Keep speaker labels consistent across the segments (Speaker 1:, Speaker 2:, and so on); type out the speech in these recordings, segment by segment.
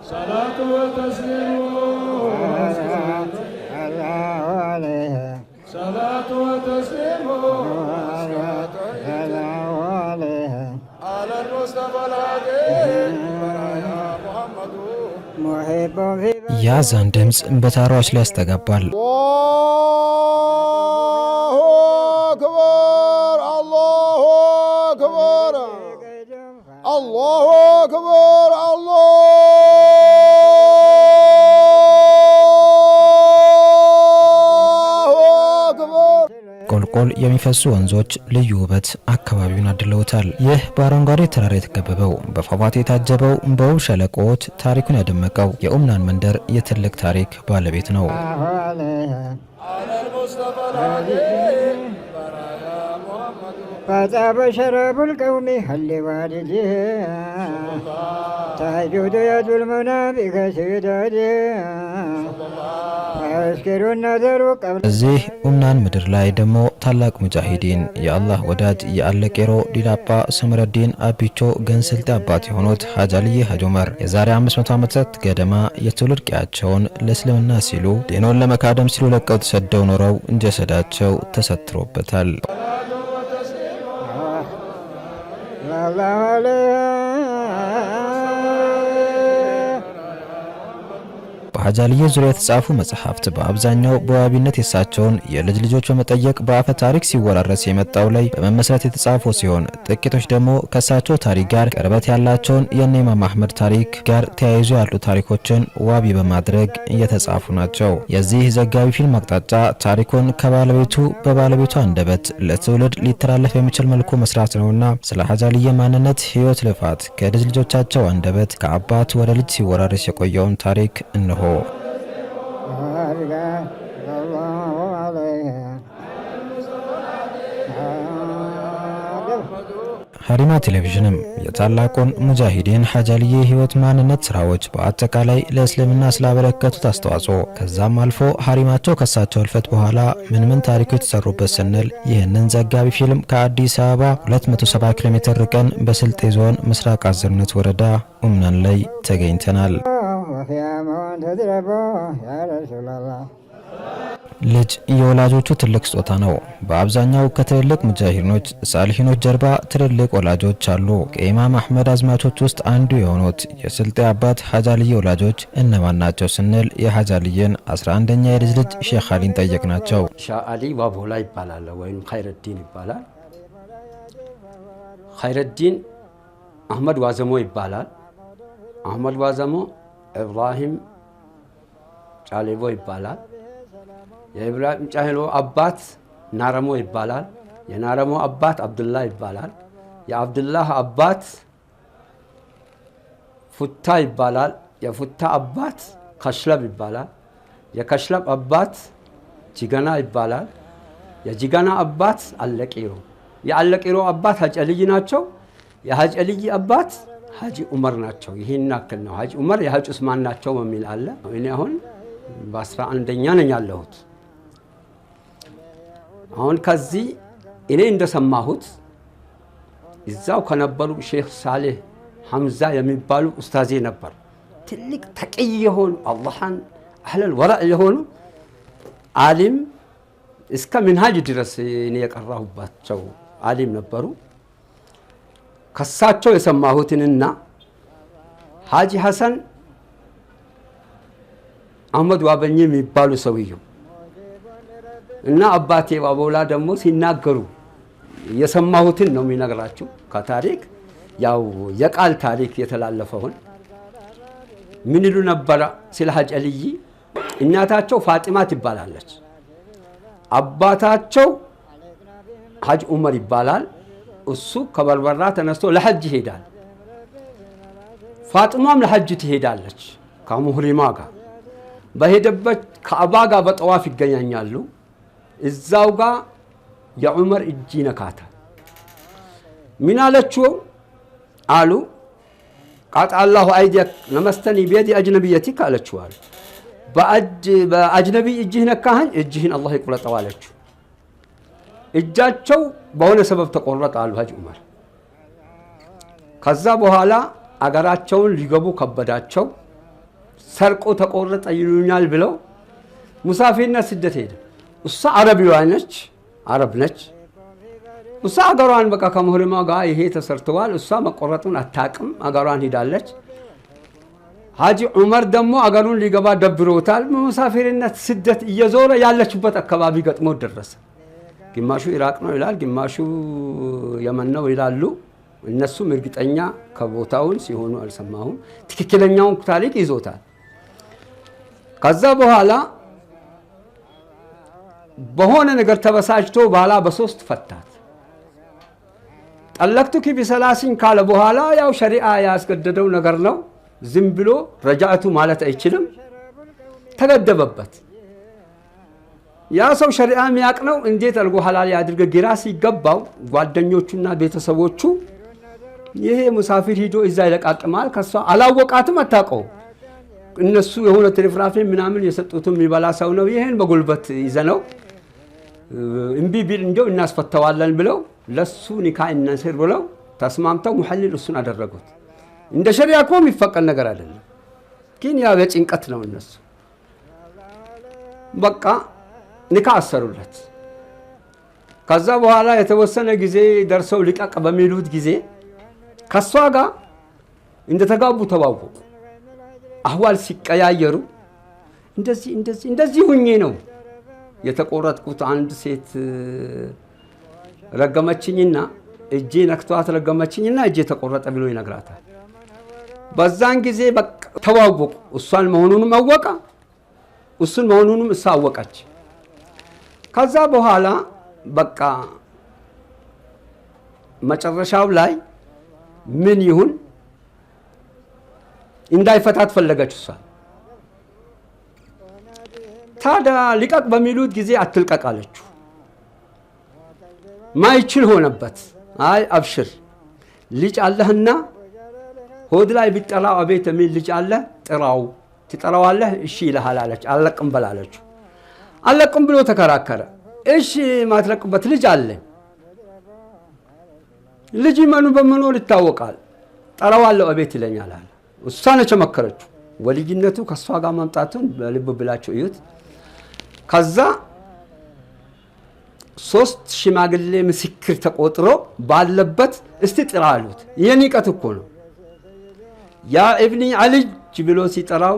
Speaker 1: صلاة وتسليم صلاة وتسليم على المصطفى الهادي يا محمد محب
Speaker 2: ያዛን ድምፅ በታራዎች ላይ ያስተጋባል።
Speaker 1: አላሁ አክበር አላሁ አክበር አላሁ አክበር።
Speaker 2: ቁልቁል የሚፈሱ ወንዞች ልዩ ውበት አካባቢውን አድለውታል። ይህ በአረንጓዴ ተራራ የተከበበው በፏፏቴ የታጀበው በውብ ሸለቆዎች ታሪኩን ያደመቀው የኡምናን መንደር የትልቅ ታሪክ ባለቤት ነው።
Speaker 3: فطاب شراب القوم هل والده تهجد يد المنى بكسيدته فيسكر النذر قبل
Speaker 2: እዚህ ኡምናን ምድር ላይ ደግሞ ታላቅ ሙጃሂዲን የአላህ ወዳጅ የአለቄሮ ዲላጳ ስምረዲን አቢቾ ገንስልጤ አባት የሆኑት ሐጅ አልይ ሐጅ ዑመር የዛሬ 500 ዓመታት ገደማ የትውልድ ቀያቸውን ለእስልምና ሲሉ ዲኑን ለመካደም ሲሉ ለቀው ተሰደው ኖረው ጀሰዳቸው ተሰትሮበታል። በሐጅ አልይ ዙሪያ የተጻፉ መጽሐፍት በአብዛኛው በዋቢነት የሳቸውን የልጅ ልጆች በመጠየቅ በአፈ ታሪክ ሲወራረስ የመጣው ላይ በመመስረት የተጻፉ ሲሆን ጥቂቶች ደግሞ ከሳቸው ታሪክ ጋር ቅርበት ያላቸውን የነ ኢማም አህመድ ታሪክ ጋር ተያይዞ ያሉ ታሪኮችን ዋቢ በማድረግ የተጻፉ ናቸው። የዚህ ዘጋቢ ፊልም አቅጣጫ ታሪኩን ከባለቤቱ በባለቤቱ አንደበት ለትውልድ ሊተላለፍ የሚችል መልኩ መስራት ነውና ስለ ሐጅ አልይ ማንነት፣ ህይወት፣ ልፋት ከልጅ ልጆቻቸው አንደበት ከአባት ወደ ልጅ ሲወራረስ የቆየውን ታሪክ እንሆ። ሀሪማ ቴሌቪዥንም የታላቁን ሙጃሂዲን ሐጅ አልይ ህይወት፣ ማንነት፣ ስራዎች በአጠቃላይ ለእስልምና ስላበረከቱት አስተዋጽኦ ከዛም አልፎ ሀሪማቸው ከሳቸው ህልፈት በኋላ ምን ታሪኮች ተሰሩበት ስንል ይህንን ዘጋቢ ፊልም ከአዲስ አበባ 270 ኪሎ ሜትር ርቀን በስልጤ ዞን ምስራቅ አዘርነት ወረዳ ኡምናን ላይ ተገኝተናል። ልጅ የወላጆቹ ትልቅ ስጦታ ነው። በአብዛኛው ከትልልቅ ሙጃሂዶች ሳሊሂኖች ጀርባ ትልልቅ ወላጆች አሉ። ከኢማም አህመድ አዝማቾች ውስጥ አንዱ የሆኑት የስልጤ አባት ሐጅ አልይ ወላጆች እነማን ናቸው ስንል የሐጅ አልይን 11ኛ የልጅ ልጅ ሼክ አሊን ጠየቅናቸው።
Speaker 4: ሼክ አሊ ዋቦላ ይባላል ወይም ኸይረዲን ይባላል። ኸይረዲን አህመድ ዋዘሞ ይባላል። አህመድ ዋዘሞ ኢብራሂም ጫሌቦ ይባላል። የኢብራሂም ጫሌቦ አባት ናረሞ ይባላል። የናረሞ አባት አብዱላህ ይባላል። የአብዱላህ አባት ፉታ ይባላል። የፉታ አባት ከሽለብ ይባላል። የከሽለብ አባት ጂገና ይባላል። የጂገና አባት አለቂሮ። የአለቂሮ አባት ሐጅ አልይ ናቸው። የሐጅ አልይ አባት ሐጂ ዑመር ናቸው። ይሄን ያክል ነው። ሐጂ ዑመር የሐጅ ዑስማን ናቸው የሚል አለ። እኔ አሁን በ11ኛ ነኝ ያለሁት። አሁን ከዚህ እኔ እንደሰማሁት እዛው ከነበሩ ሼክ ሳሌህ ሐምዛ የሚባሉ ኡስታዜ ነበር። ትልቅ ተቅይ የሆኑ አላህን አህለል ወራእ የሆኑ ዓሊም እስከ ሚንሃጅ ድረስ እኔ የቀራሁባቸው ዓሊም ነበሩ። ከሳቸው የሰማሁትንና ሐጂ ሐሰን አህመድ ዋበኝ የሚባሉ ሰውየው እና አባቴ ዋቦላ ደግሞ ሲናገሩ የሰማሁትን ነው የሚነግራችሁ። ከታሪክ ያው የቃል ታሪክ የተላለፈውን ምን ይሉ ነበር ስለ ሐጅ አልይ? እናታቸው ፋጢማ ትባላለች። አባታቸው ሐጅ ዑመር ይባላል። እሱ ከበርበራ ተነስቶ ለሐጅ ይሄዳል። ፋጢማም ለሐጅ ትሄዳለች ከሙህሪማ ጋር። በሄደበት ከአባ ጋር በጠዋፍ ይገናኛሉ። እዛው ጋር የዑመር እጅ ነካታል። ምን አለችው አሉ ቃጣ አላሁ አይዲክ ለመስተኒ ቢየዲ አጅነቢየቲክ አለችው አሉ። በአጅነቢ እጅህ ነካኸኝ እጅህን አላህ ይቁረጠው አለችው። እጃቸው በሆነ ሰበብ ተቆረጠ አሉ ሐጅ ዑመር። ከዛ በኋላ አገራቸውን ሊገቡ ከበዳቸው። ሰርቆ ተቆረጠ ይሉኛል ብለው ሙሳፊርነት ስደት ሄደ። እሷ አረቢዋ ነች፣ አረብ ነች። እሷ አገሯን በቃ ከመህረማ ጋር ይሄ ተሰርተዋል። እሷ መቆረጡን አታቅም፣ አገሯን ሄዳለች። ሀጂ ዑመር ደግሞ አገሩን ሊገባ ደብሮታል። ሙሳፊርነት ስደት እየዞረ ያለችበት አካባቢ ገጥሞ ደረሰ። ግማሹ ኢራቅ ነው ይላል፣ ግማሹ የመን ነው ይላሉ። እነሱም እርግጠኛ ከቦታውን ሲሆኑ አልሰማሁም። ትክክለኛውን ታሪክ ይዞታል። ከዛ በኋላ በሆነ ነገር ተበሳጭቶ ባላ በሶስት ፈታት። ጠለቅቱኪ ቢሰላሲን ካለ በኋላ ያው ሸሪዓ ያስገደደው ነገር ነው። ዝም ብሎ ረጃዕቱ ማለት አይችልም። ተገደበበት። ያ ሰው ሸሪዓ የሚያቅ ነው። እንዴት አልጎ ሐላል ያድርገ ግራ ሲገባው ጓደኞቹና ቤተሰቦቹ ይሄ ሙሳፊር ሂዶ እዛ ይለቃቅማል። ከሷ አላወቃትም፣ አታውቀው። እነሱ የሆነ ትርፍራፊ ምናምን የሰጡትም የሚበላ ሰው ነው። ይሄን በጉልበት ይዘነው እምቢ ቢል እንደው እናስፈተዋለን ብለው ለሱ ኒካ እናስር ብለው ተስማምተው ሙሐልል እሱን አደረጉት። እንደ ሸሪዓ እኮ የሚፈቀድ ነገር አይደለም፣ ግን ያው የጭንቀት ነው። እነሱ በቃ ኒካ አሰሩለት። ከዛ በኋላ የተወሰነ ጊዜ ደርሰው ሊቀቅ በሚሉት ጊዜ ከሷ ጋር እንደተጋቡ ተዋወቁ። አህዋል ሲቀያየሩ እንደዚህ ሁኜ ነው የተቆረጥኩት። አንድ ሴት ረገመችኝና እጄ ነክቷት ረገመችኝና እጄ ተቆረጠ ብሎ ይነግራታል። በዛን ጊዜ በቃ ተዋወቁ። እሷን መሆኑንም አወቀ፣ እሱን መሆኑንም እሷ አወቀች። ከዛ በኋላ በቃ መጨረሻው ላይ ምን ይሁን እንዳይፈታት ፈለገች እሷ። ታዲያ ሊቀቅ በሚሉት ጊዜ አትልቀቅ አለችው። ማይችል ሆነበት። አይ አብሽር ልጅ አለህና ሆድ ላይ ቢጠራው አቤት የሚል ልጅ አለ፣ ጥራው። ትጠራዋለህ? እሺ ይልሃል አለች። አለቅም በላለችው። አለቅም ብሎ ተከራከረ። እሺ ማትለቅበት ልጅ አለ። ልጅ መኑ በመኖር ይታወቃል። ጠራዋለሁ አቤት ይለኛል አለ። እሷ ነች መከረችው። ወልጅነቱ ከሷ ጋር መምጣቱን በልብ ብላችሁ እዩት። ከዛ 3 ሽማግሌ ምስክር ተቆጥሮ ባለበት እስቲ ጥራ አሉት። የኒቀት እኮ ነው። ያ ኢብኒ አልጅ ብሎ ሲጠራው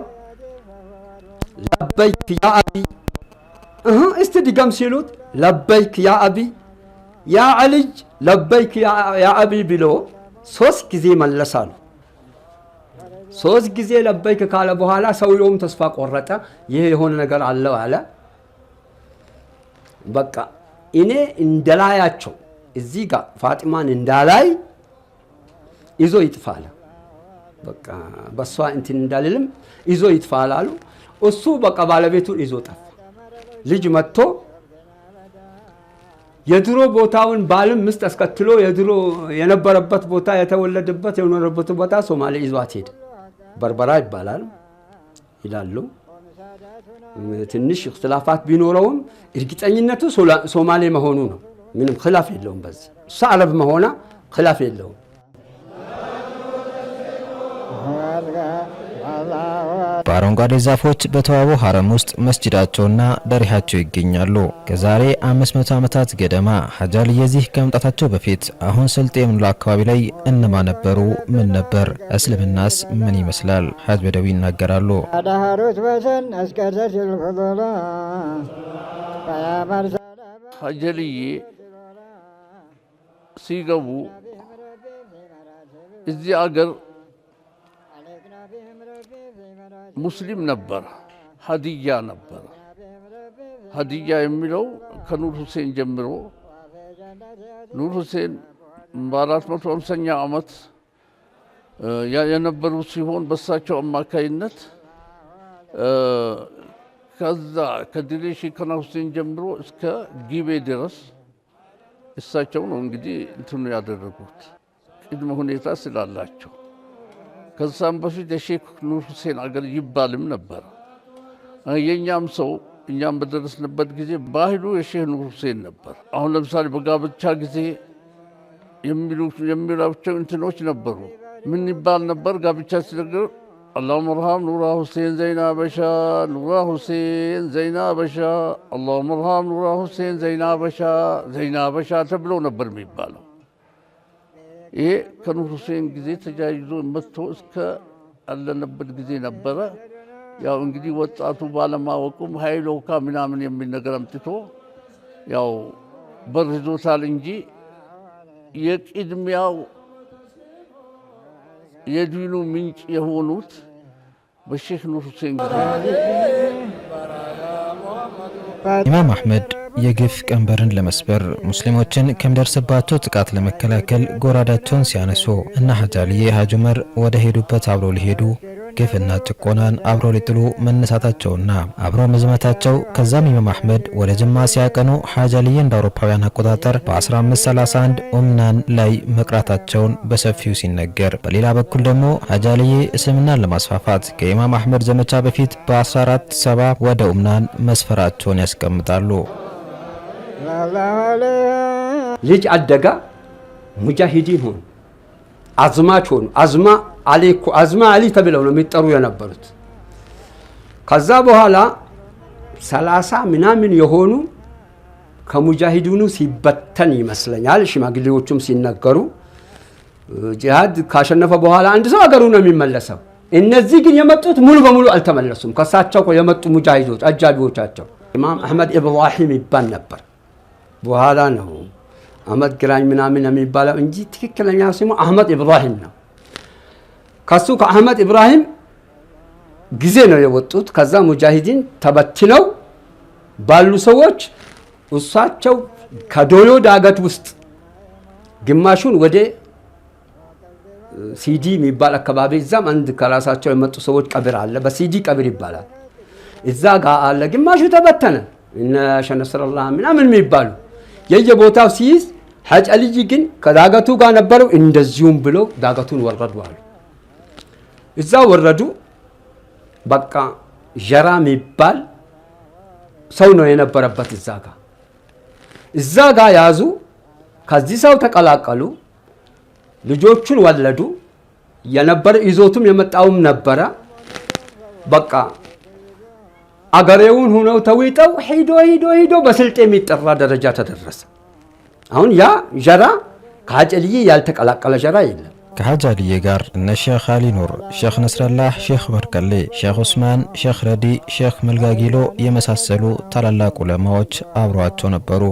Speaker 4: ለበይክ ያ አቢ እስቲ ድገም ሲሉት ለበይክ ያ አቢ ያ አልጅ ለበይክ ያ አቢ ብሎ 3 ጊዜ መለሳሉ። 3 ጊዜ ለበይክ ካለ በኋላ ሰውየውም ተስፋ ቆረጠ። ይሄ የሆነ ነገር አለው አለ። በቃ እኔ እንደላያቸው እዚህ ጋር ፋጢማን እንዳላይ ይዞ ይጥፋል። በቃ በሷ እንትን እንዳልልም ይዞ ይጥፋል አሉ። እሱ በቃ ባለቤቱን ይዞ ጠፋ። ልጅ መጥቶ የድሮ ቦታውን ባልም ምስት አስከትሎ የድሮ የነበረበት ቦታ የተወለደበት የኖረበት ቦታ ሶማሌ ይዟት ሄደ። በርበራ ይባላል ይላሉ። ትንሽ እክትላፋት ቢኖረውም እርግጠኝነቱ ሶማሌ መሆኑ ነው። ምንም ኺላፍ የለውም። በዚህ እሷ አረብ መሆኗ ኺላፍ የለውም።
Speaker 2: በአረንጓዴ ዛፎች በተዋበው ሐረም ውስጥ መስጂዳቸውና ደሪሃቸው ይገኛሉ። ከዛሬ 500 ዓመታት ገደማ ሐጅ አሊ የዚህ ከመምጣታቸው በፊት አሁን ስልጤ የምንለው አካባቢ ላይ እነማ ነበሩ? ምን ነበር? እስልምናስ ምን ይመስላል? ሐጅ በደዊ ይናገራሉ።
Speaker 5: ሐጅ አሊዬ ሲገቡ እዚህ አገር ሙስሊም ነበር፣ ሀዲያ ነበር። ሀዲያ የሚለው ከኑር ሁሴን ጀምሮ ኑር ሁሴን በ450ኛው ዓመት የነበሩ ሲሆን በሳቸው አማካይነት ከዛ ከድሬ ሼክና ሁሴን ጀምሮ እስከ ጊቤ ድረስ እሳቸው ነው እንግዲህ እንትኑ ያደረጉት ቅድመ ሁኔታ ስላላቸው። ከዛም በፊት የሼክ ኑር ሁሴን አገር ይባልም ነበር። የኛም ሰው እኛም በደረስንበት ጊዜ ባህሉ የሼክ ኑር ሁሴን ነበር። አሁን ለምሳሌ በጋብቻ ጊዜ የሚሏቸው እንትኖች ነበሩ። ምን ይባል ነበር? ጋብቻ ሲደረግ اللهم ارحم نورا حسين زين بشا نورا حسين زين بشا اللهم ارحم نورا حسين زين بشا ተብሎ ነበር የሚባለው። ይሄ ከኑር ሁሴን ጊዜ ተጃይዞ መጥቶ እስከ አለንበት ጊዜ ነበረ። ያው እንግዲህ ወጣቱ ባለማወቁም ኃይሎካ ምናምን የሚል ነገር አምጥቶ ያው በርዞታል እንጂ የቅድሚያው የዲኑ ምንጭ የሆኑት በሼክ ኑር ሁሴን
Speaker 2: ኢማም አሕመድ የግፍ ቀንበርን ለመስበር ሙስሊሞችን ከሚደርስባቸው ጥቃት ለመከላከል ጎራዳቸውን ሲያነሱ እና ሐጂ አልዬ ሐጂ ዑመር ወደ ሄዱበት አብረው ሊሄዱ ግፍና ጭቆናን አብረው ሊጥሉ መነሳታቸውና አብረው መዝመታቸው ከዛም ኢማም አሕመድ ወደ ጅማ ሲያቀኑ ሐጂ አልዬ እንደ አውሮፓውያን አቆጣጠር በ1531 ኡምናን ላይ መቅራታቸውን በሰፊው ሲነገር፣ በሌላ በኩል ደግሞ ሐጂ አልዬ እስልምናን ለማስፋፋት ከኢማም አሕመድ ዘመቻ በፊት በ1470 ወደ ኡምናን መስፈራቸውን ያስቀምጣሉ።
Speaker 4: ልጅ አደጋ ሙጃሂዲን ሆኑ፣ አዝማች ሆኑ። አዝማ አሊ ተብለው ነው የሚጠሩ የነበሩት። ከዛ በኋላ 30 ምናምን የሆኑ ከሙጃሂዱኑ ሲበተን ይመስለኛል ሽማግሌዎቹም ሲነገሩ፣ ጂሃድ ካሸነፈ በኋላ አንድ ሰው ሀገሩ ነው የሚመለሰው። እነዚህ ግን የመጡት ሙሉ በሙሉ አልተመለሱም። ከሳቸው የመጡ ሙጃሂዶች አጃቢዎቻቸው ኢማም አሕመድ ኢብራሂም ይባል ነበር። በኋላ ነው አሕመድ ግራኝ ምናምን የሚባለው እንጂ ትክክለኛ ስሙ አሕመድ ኢብራሂም ነው። ከሱ ከአሕመድ ኢብራሂም ጊዜ ነው የወጡት። ከዛ ሙጃሂዲን ተበትነው ባሉ ሰዎች እሳቸው ከዶሎ ዳገት ውስጥ ግማሹን ወደ ሲዲ የሚባል አካባቢ እዛም አንድ ከራሳቸው የመጡ ሰዎች ቀብር አለ፣ በሲዲ ቀብር ይባላል። እዛ ጋር አለ። ግማሹ ተበተነ። እነ ሸነስረላህ ምናምን የሚባሉ የየቦታው ሲይዝ ሐጂ አልይ ግን ከዳገቱ ጋር ነበሩ። እንደዚሁም ብለው ዳገቱን ወረዱ አሉ። እዛ ወረዱ። በቃ ጀራ የሚባል ሰው ነው የነበረበት እዛ ጋር ያዙ። ከዚህ ሰው ተቀላቀሉ። ልጆቹን ወለዱ። የነበረ ይዞቱም የመጣውም ነበረ። በቃ አገሬውን ሆነው ተዊጠው ሄዶ በስልጤ የሚጠራ ደረጃ ተደረሰ። አሁን ያ ጀራ ከሐጂ አልይ ያልተቀላቀለ ጀራ የለም።
Speaker 2: ከሐጂ አልይ ጋር እነ ሼኽ አሊ ኑር፣ ሼኽ ነስረላህ፣ ሼኽ በርቀሌ፣ ሼኽ ዑስማን፣ ሼኽ ረዲ፣ ሼኽ መልጋጊሎ የመሳሰሉ ታላላቅ ዑለማዎች አብረዋቸው ነበሩ።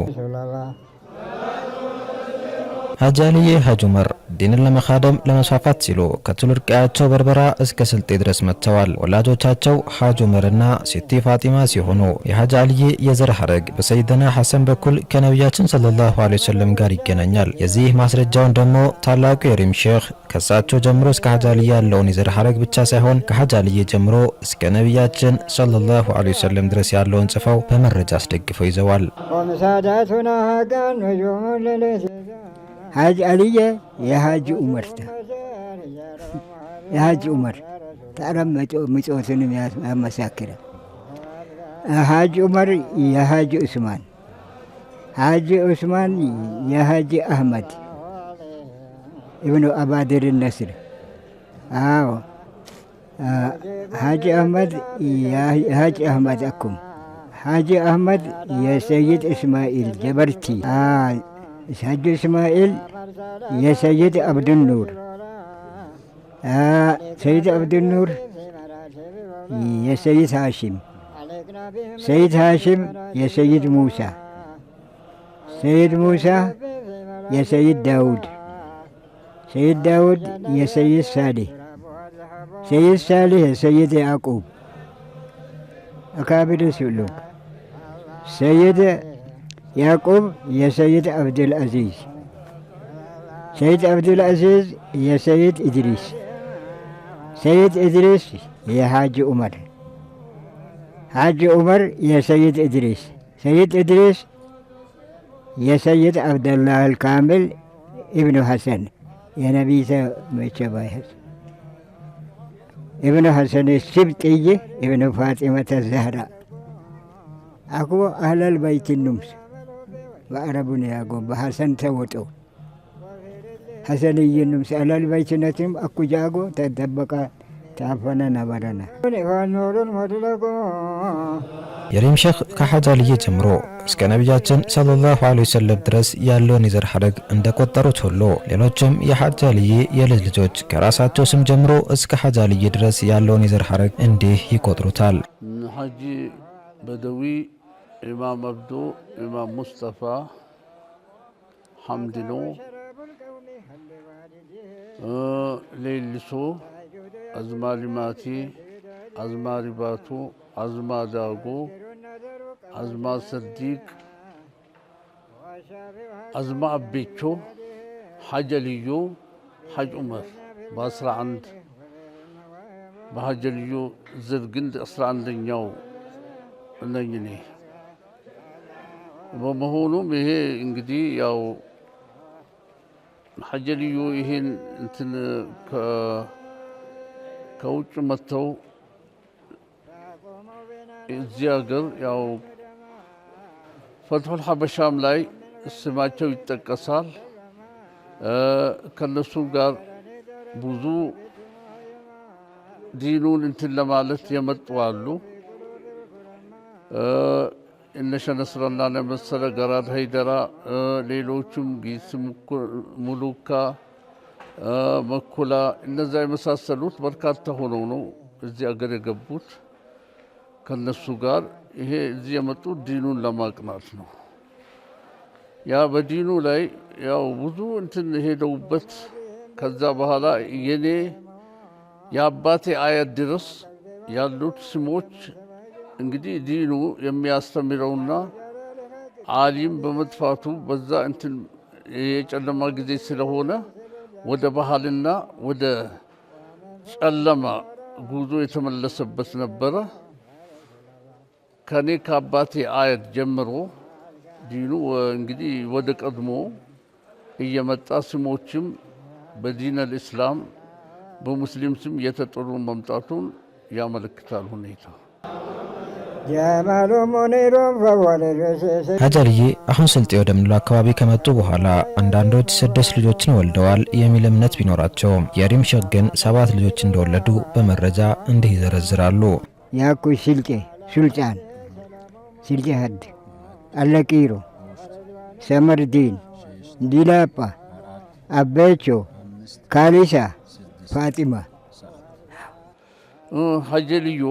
Speaker 2: ሐጂ አልይ ሐጂ ዑመር ዲንን ለመኻደም ለመስፋፋት ሲሉ ከትውልድ ቀያቸው በርበራ እስከ ስልጤ ድረስ መጥተዋል። ወላጆቻቸው ሐጂ ዑመርና ሲቲ ፋጢማ ሲሆኑ የሐጂ አልይ የዘር ሐረግ በሰይድና ሐሰን በኩል ከነቢያችን ሰለላሁ ዐለይሂ ወሰለም ጋር ይገናኛል። የዚህ ማስረጃውን ደግሞ ታላቁ የሪም ሼኽ ከሳቸው ጀምሮ እስከ ሐጂ አልይ ያለውን የዘር ሐረግ ብቻ ሳይሆን ከሐጂ አልይ ጀምሮ እስከ ነቢያችን ሰለላሁ ዐለይሂ ወሰለም ድረስ ያለውን ጽፈው በመረጃ አስደግፈው ይዘዋል።
Speaker 3: ሐጂ አልይ የሐጂ ዑመር ተረመጦ ምጾትንም ያመሳክረ። ሐጂ ዑመር የሐጂ ዑስማን የሐጂ አህመድ ኢብኑ አባድር ነስር። አዎ ሐጂ አህመድ የሐጂ አህመድ አኩም ሐጂ አህመድ የሰይድ እስማኤል ጀበርቲ። ሐጂ እስማኤል የሰይድ አብዱኑር፣ ሰይድ አብዱኑር የሰይድ ሃሽም፣ ሰይድ ሃሽም የሰይድ ሙሳ፣ ሰይድ ሙሳ የሰይድ ዳውድ፣ ሰይድ ዳውድ የሰይድ ሳሌህ፣ ሰይድ ሳሌህ የሰይድ ያዕቁብ አካቢር ሲሉም፣ ሰይድ ያዕቁብ የሰይድ አብዱልአዚዝ፣ ሰይድ አብዱልአዚዝ የሰይድ ኢድሪስ፣ ሰይድ ኢድሪስ የሐጂ ዑመር፣ ሐጂ ዑመር የሰይድ ኢድሪስ፣ ሰይድ ኢድሪስ የሰይድ አብደላህ አልካምል ኢብኑ ሐሰን የነቢተ መቸባይ ኢብኑ ሐሰን ስብጥይ ኢብኑ ፋጢመተ ዘህራ አኩ አህለል በይት ኑምስ በአረቡን ያጎ በሐሰን ተወጦ ሐሰንይ ኑምስ አህለል በይትነትም አኩ ጃጎ ተደበቃ ታፈነ ነበረና
Speaker 2: የሪም ሼኽ ከሐጅ አልዬ ጀምሮ እስከ ነቢያችን ሰለላሁ ዐለይሂ ወሰለም ድረስ ያለውን የዘር ሐረግ እንደቆጠሩት ሁሉ ሌሎችም የሐጅ አልዬ የልጅ ልጆች ከራሳቸው ስም ጀምሮ እስከ ሐጅ አልዬ ድረስ ያለውን የዘር ሐረግ እንዲህ ይቆጥሩታል።
Speaker 5: ሐጂ በደዊ፣ ኢማም አብዱ፣ ኢማም ሙስጠፋ፣ ሐምድኖ፣ ሌሊሶ፣ አዝማሪ ማቲ፣ አዝማሪ ባቱ፣ አዝማ ዳጎ፣ አዝማ ሰዲቅ፣ አዝማ አቤቾ፣ ሐጅ አልዩ፣ ሐጅ ዑመር በ11 በሐጅ አልዩ ዝርግንድ 11ኛው ነኝ እኔ። በመሆኑም ይሄ እንግዲህ ያው ሐጅ አልዩ ይሄን እንትን ከውጭ መጥተው እዚህ ሀገር ያው ፈትሑል ሐበሻም ላይ ስማቸው ይጠቀሳል። ከነሱ ጋር ብዙ ዲኑን እንትን ለማለት የመጡ አሉ። እነ ሼህ ነስረላህን የመሰለ ገራድ ሀይደራ፣ ሌሎቹም ጊስ ሙሉካ፣ መኩላ እነዛ የመሳሰሉት በርካታ ሆነው ነው እዚህ ሀገር የገቡት። ከነሱ ጋር ይሄ እዚህ የመጡት ዲኑን ለማቅናት ነው። ያ በዲኑ ላይ ያው ብዙ እንትን ሄደውበት ከዛ በኋላ የኔ የአባቴ አያት ድረስ ያሉት ስሞች እንግዲህ ዲኑ የሚያስተምረውና ዓሊም በመጥፋቱ በዛ እንትን የጨለማ ጊዜ ስለሆነ ወደ ባህልና ወደ ጨለማ ጉዞ የተመለሰበት ነበረ። ከኔ ከአባቴ አያት ጀምሮ ዲኑ እንግዲህ ወደ ቀድሞ እየመጣ ስሞችም በዲን አልእስላም በሙስሊም ስም እየተጠሩ መምጣቱን ያመለክታል ሁኔታ።
Speaker 2: ሐጅ አልዬ አሁን ስልጤ ወደምንለው አካባቢ ከመጡ በኋላ አንዳንዶች 6 ልጆችን ወልደዋል የሚል እምነት ቢኖራቸውም የሪም ሼኽ ግን 7 ልጆች እንደወለዱ በመረጃ እንዲህ ይዘረዝራሉ።
Speaker 3: ያኩ ስልጤ፣ ሱልጣን፣ ስልጤ ሀድ፣ አለቂሮ፣ ሰመርዲን፣ ዲላጳ፣ አቤቾ፣ ካሊሳ፣ ፋጢማ።
Speaker 5: ሐጅ አልዩ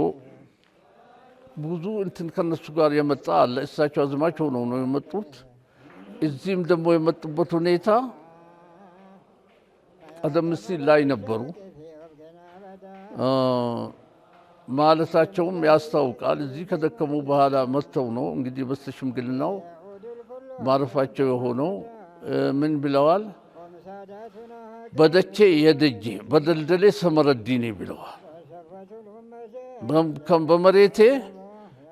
Speaker 5: ብዙ እንትን ከነሱ ጋር የመጣ አለ። እሳቸው አዝማች ሆነው ነው የመጡት። እዚህም ደግሞ የመጡበት ሁኔታ ቀደም ሲል ላይ ነበሩ ማለታቸውም ያስታውቃል። እዚህ ከደከሙ በኋላ መጥተው ነው እንግዲህ በስተሽምግልናው ማረፋቸው የሆነው። ምን ብለዋል? በደቼ የደጄ በደልደሌ ሰመረዲኔ ብለዋል። በመሬቴ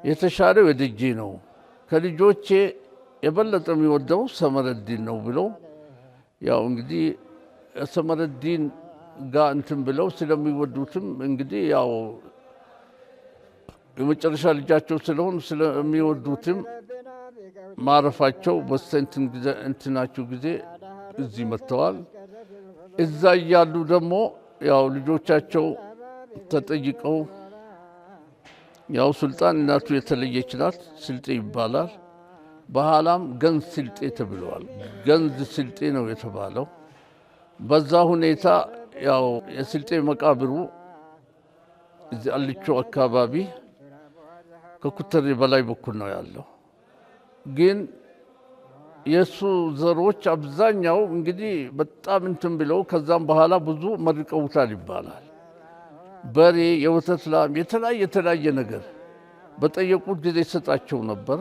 Speaker 5: የተሻለው የደጄ ነው፣ ከልጆቼ የበለጠ የሚወደው ሰመረዲን ነው ብለው ያው እንግዲህ ሰመረዲን ጋር እንትን ብለው ስለሚወዱትም እንግዲህ ያው የመጨረሻ ልጃቸው ስለሆኑ ስለሚወዱትም ማረፋቸው በስተንትናቸው ጊዜ እዚህ መጥተዋል። እዛ እያሉ ደግሞ ያው ልጆቻቸው ተጠይቀው ያው ሱልጣን እናቱ የተለየች ናት፣ ስልጤ ይባላል። በኋላም ገንዝ ስልጤ ተብለዋል። ገንዝ ስልጤ ነው የተባለው። በዛ ሁኔታ ያው የስልጤ መቃብሩ እዚህ አልቾ አካባቢ ከኩተሬ በላይ በኩል ነው ያለው። ግን የሱ ዘሮች አብዛኛው እንግዲህ በጣም እንትን ብለው ከዛም በኋላ ብዙ መርቀውታል ይባላል። በሬ፣ የወተት ላም፣ የተለያየ ነገር በጠየቁት ጊዜ ይሰጣቸው ነበረ።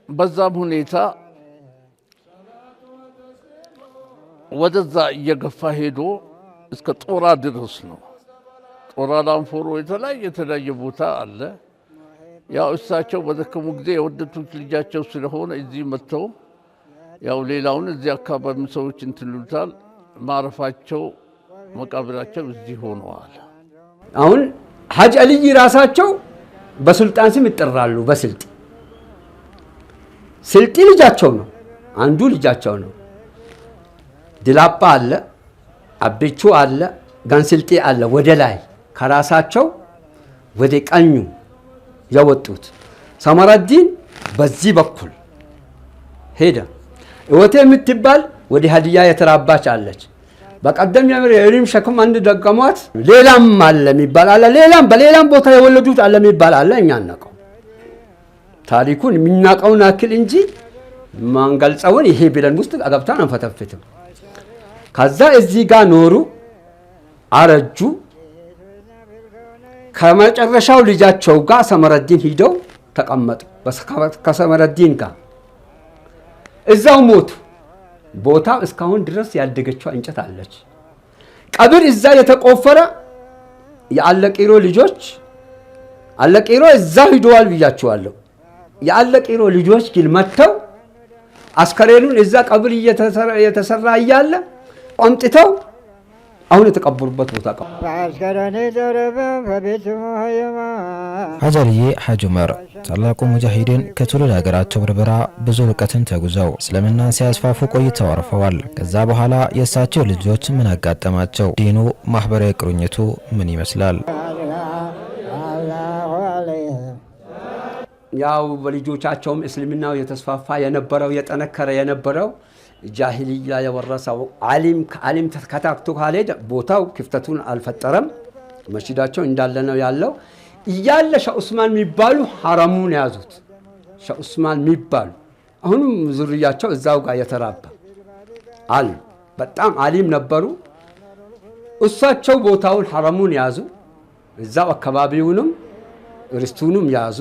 Speaker 5: በዛም ሁኔታ ወደዛ እየገፋ ሄዶ እስከ ጦራ ድረስ ነው። ጦራ ላንፎሮ የተለያየ ቦታ አለ። ያው እሳቸው በደከሙ ጊዜ የወደቱት ልጃቸው ስለሆነ እዚህ መጥተው ያው ሌላውን እዚህ አካባቢ ሰዎች እንትሉታል። ማረፋቸው መቃብራቸው እዚህ ሆነዋል።
Speaker 4: አሁን ሐጅ አልይ ራሳቸው በሱልጣን ስም ይጠራሉ። በስልጥ ስልጢ ልጃቸው ነው፣ አንዱ ልጃቸው ነው። ድላጳ አለ፣ አቤቹ አለ፣ ጋንስልጤ አለ ወደ ላይ ከራሳቸው ወደ ቀኙ ያወጡት። ሰመረዲን በዚህ በኩል ሄደ። እወቴ የምትባል ወደ ሀዲያ የተራባች አለች። በቀደም የሪም ሸክም አንድ ደገሟት። ሌላም አለ የሚባል አለ። በሌላም ቦታ የወለዱት አለ የሚባል አለ። እኛ እናውቀው ታሪኩን የምናውቀውን አክል እንጂ ማንገልጸውን ይሄ ብለን ውስጥ አገብታን አንፈተፍትም። ከዛ እዚህ ጋር ኖሩ፣ አረጁ። ከመጨረሻው ልጃቸው ጋር ሰመረዲን ሂደው ተቀመጡ። ከሰመረዲን ጋር እዛው ሞቱ። ቦታው እስካሁን ድረስ ያደገችው እንጨት አለች። ቀብር እዛ የተቆፈረ የአለቂሮ ልጆች አለቂሮ እዛ ሂደዋል ብያቸዋለሁ። የአለቂሮ ልጆች ግን መጥተው አስከሬኑን እዛ ቀብር እየተሰራ እያለ አምጥተው አሁን የተቀበሩበት ቦታ ቀ
Speaker 2: ሐጂ አልዬ ሐጂ ዑመር ታላቁ ሙጃሂድን ከትውልድ ሀገራቸው በርበራ ብዙ ርቀትን ተጉዘው እስልምናን ሲያስፋፉ ቆይተው አርፈዋል። ከዛ በኋላ የእሳቸው ልጆች ምን አጋጠማቸው? ዲኑ ማህበራዊ ቁርኝቱ ምን ይመስላል?
Speaker 4: ያው በልጆቻቸውም እስልምናው የተስፋፋ የነበረው የጠነከረ የነበረው ጃሂልያ የወረሰው ዓሊም ከታክቶ ካልሄደ ቦታው ክፍተቱን አልፈጠረም። መስጂዳቸው እንዳለ ነው ያለው። እያለ ሸህ ዑስማን የሚባሉ ሐረሙን ያዙት። ሸህ ዑስማን የሚባሉ አሁንም ዙርያቸው እዛው ጋር የተራባ አሉ። በጣም ዓሊም ነበሩ። እሳቸው ቦታውን ሐረሙን ያዙ። እዛው አካባቢውንም ርስቱንም ያዙ።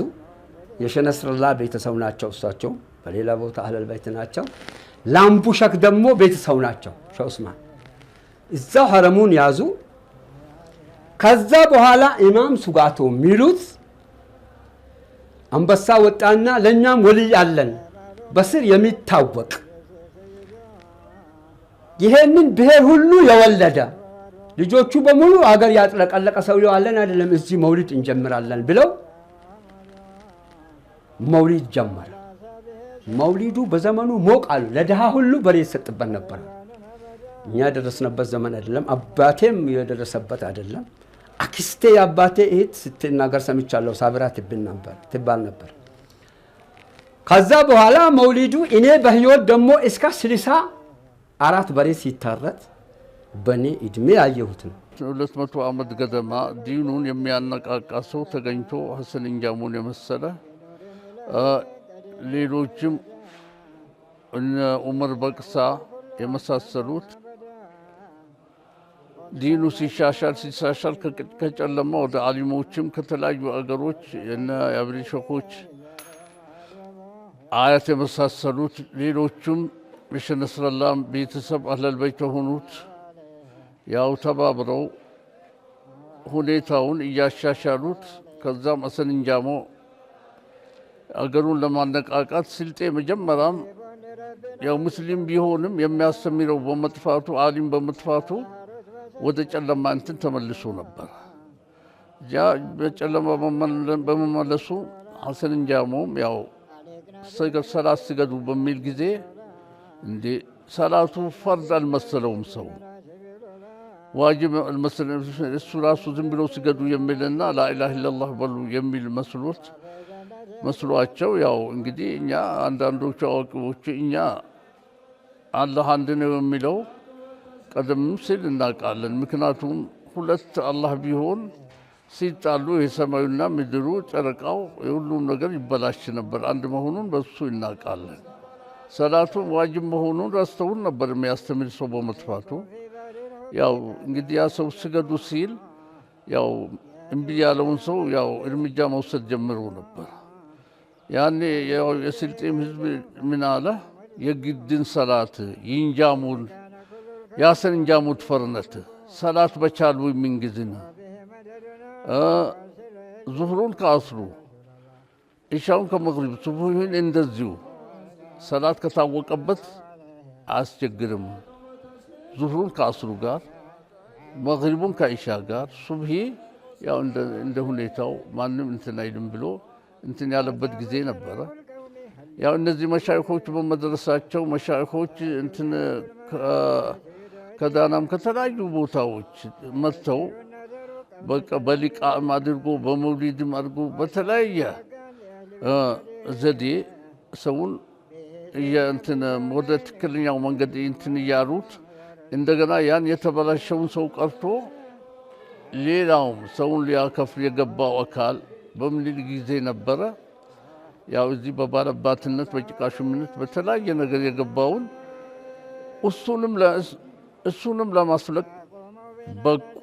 Speaker 4: የሼህ ነስረላህ ቤተሰብ ናቸው። እሳቸው በሌላ ቦታ አህለል በይት ናቸው። ላምቡ ሸክ ደግሞ ቤተሰብ ናቸው። ሸህ ዑስማን እዛው ሐረሙን ያዙ። ከዛ በኋላ ኢማም ሱጋቶ የሚሉት አንበሳ ወጣና ለኛም ወልይ አለን በስር የሚታወቅ ይሄንን ብሔር ሁሉ የወለደ ልጆቹ በሙሉ አገር ያጥለቀለቀ ሰውየው አለን አይደለም፣ እዚህ መውሊድ እንጀምራለን ብለው መውሊድ ጀመረ። መውሊዱ በዘመኑ ሞቅ አሉ። ለድሃ ሁሉ በሬ ይሰጥበት ነበር። እኛ የደረስንበት ዘመን አይደለም፣ አባቴም የደረሰበት አይደለም። አክስቴ የአባቴ እህት ስትናገር ሰምቻለሁ። ሳብራ ትባል ነበር። ከዛ በኋላ መውሊዱ እኔ በህይወት ደግሞ እስከ 64 በሬ ሲታረት በእኔ እድሜ ያየሁት ነው።
Speaker 5: 200 ዓመት ገደማ ዲኑን የሚያነቃቃ ሰው ተገኝቶ ሐሰን እንጃሙን የመሰለ ሌሎችም እነ ዑመር በቅሳ የመሳሰሉት ዲኑ ሲሻሻል ከጨለማ ወደ ዓሊሞችም ከተለያዩ አገሮች እነ የአብሪ ሸኾች አያት የመሳሰሉት ሌሎችም የሼህ ነስረላህ ቤተሰብ አህለል በይት የሆኑት ያው ተባብረው ሁኔታውን እያሻሻሉት ከዛም ሐሰን እንጃሞ አገሩን ለማነቃቃት ስልጤ መጀመሪያም ያው ሙስሊም ቢሆንም የሚያስተምረው በመጥፋቱ ዓሊም በመጥፋቱ ወደ ጨለማ እንትን ተመልሶ ነበር። ያ በጨለማ በመመለሱ ሐሰን እንጃሞም ያው ሰላት ስገዱ በሚል ጊዜ እንዴ ሰላቱ ፈርድ አልመሰለውም። ሰው ዋጅብ አልመሰለም። እሱ ራሱ ዝም ብሎ ስገዱ የሚልና ላኢላሃ ኢላላህ በሉ የሚል መስሏቸው ያው እንግዲህ እኛ አንዳንዶቹ አዋቂዎች እኛ አላህ አንድ ነው የሚለው ቀደም ሲል እናውቃለን። ምክንያቱም ሁለት አላህ ቢሆን ሲጣሉ የሰማዩና ምድሩ ጨረቃው የሁሉም ነገር ይበላሽ ነበር። አንድ መሆኑን በሱ እናውቃለን። ሰላቱ ዋጅብ መሆኑን ረስተውን ነበር የሚያስተምር ሰው በመጥፋቱ። ያው እንግዲህ ያ ሰው ስገዱ ሲል ያው እምቢ ያለውን ሰው ያው እርምጃ መውሰድ ጀምሮ ነበር። ያኔ ያው የስልጤም ህዝብ ምን አለ? የግድን ሰላት ይንጃሙን ያሰን እንጃሙት ፈርነት ሰላት በቻሉ የሚንግዝን ዙህሩን ከአስሩ ኢሻውን ከመግሪብ ሱብሂን እንደዚሁ ሰላት ከታወቀበት አያስቸግርም። ዙህሩን ከአስሩ ጋር መግሪቡን ከኢሻ ጋር ሱብሂ ያው እንደ ሁኔታው ማንም እንትን አይልም ብሎ እንትን ያለበት ጊዜ ነበረ። ያው እነዚህ መሻይኾች በመድረሳቸው መሻይኾች እንትን ከዳናም ከተለያዩ ቦታዎች መጥተው በቃ በሊቃም አድርጎ በመውሊድም አድርጎ በተለያየ ዘዴ ሰውን እንትን ወደ ትክክለኛው መንገድ እንትን እያሉት እንደገና ያን የተበላሸውን ሰው ቀርቶ ሌላውም ሰውን ሊያከፍል የገባው አካል በምኒልክ ጊዜ ነበረ። ያው እዚህ በባለባትነት በጭቃሹምነት በተለያየ ነገር የገባውን እሱንም ለማስለቅ በቁ።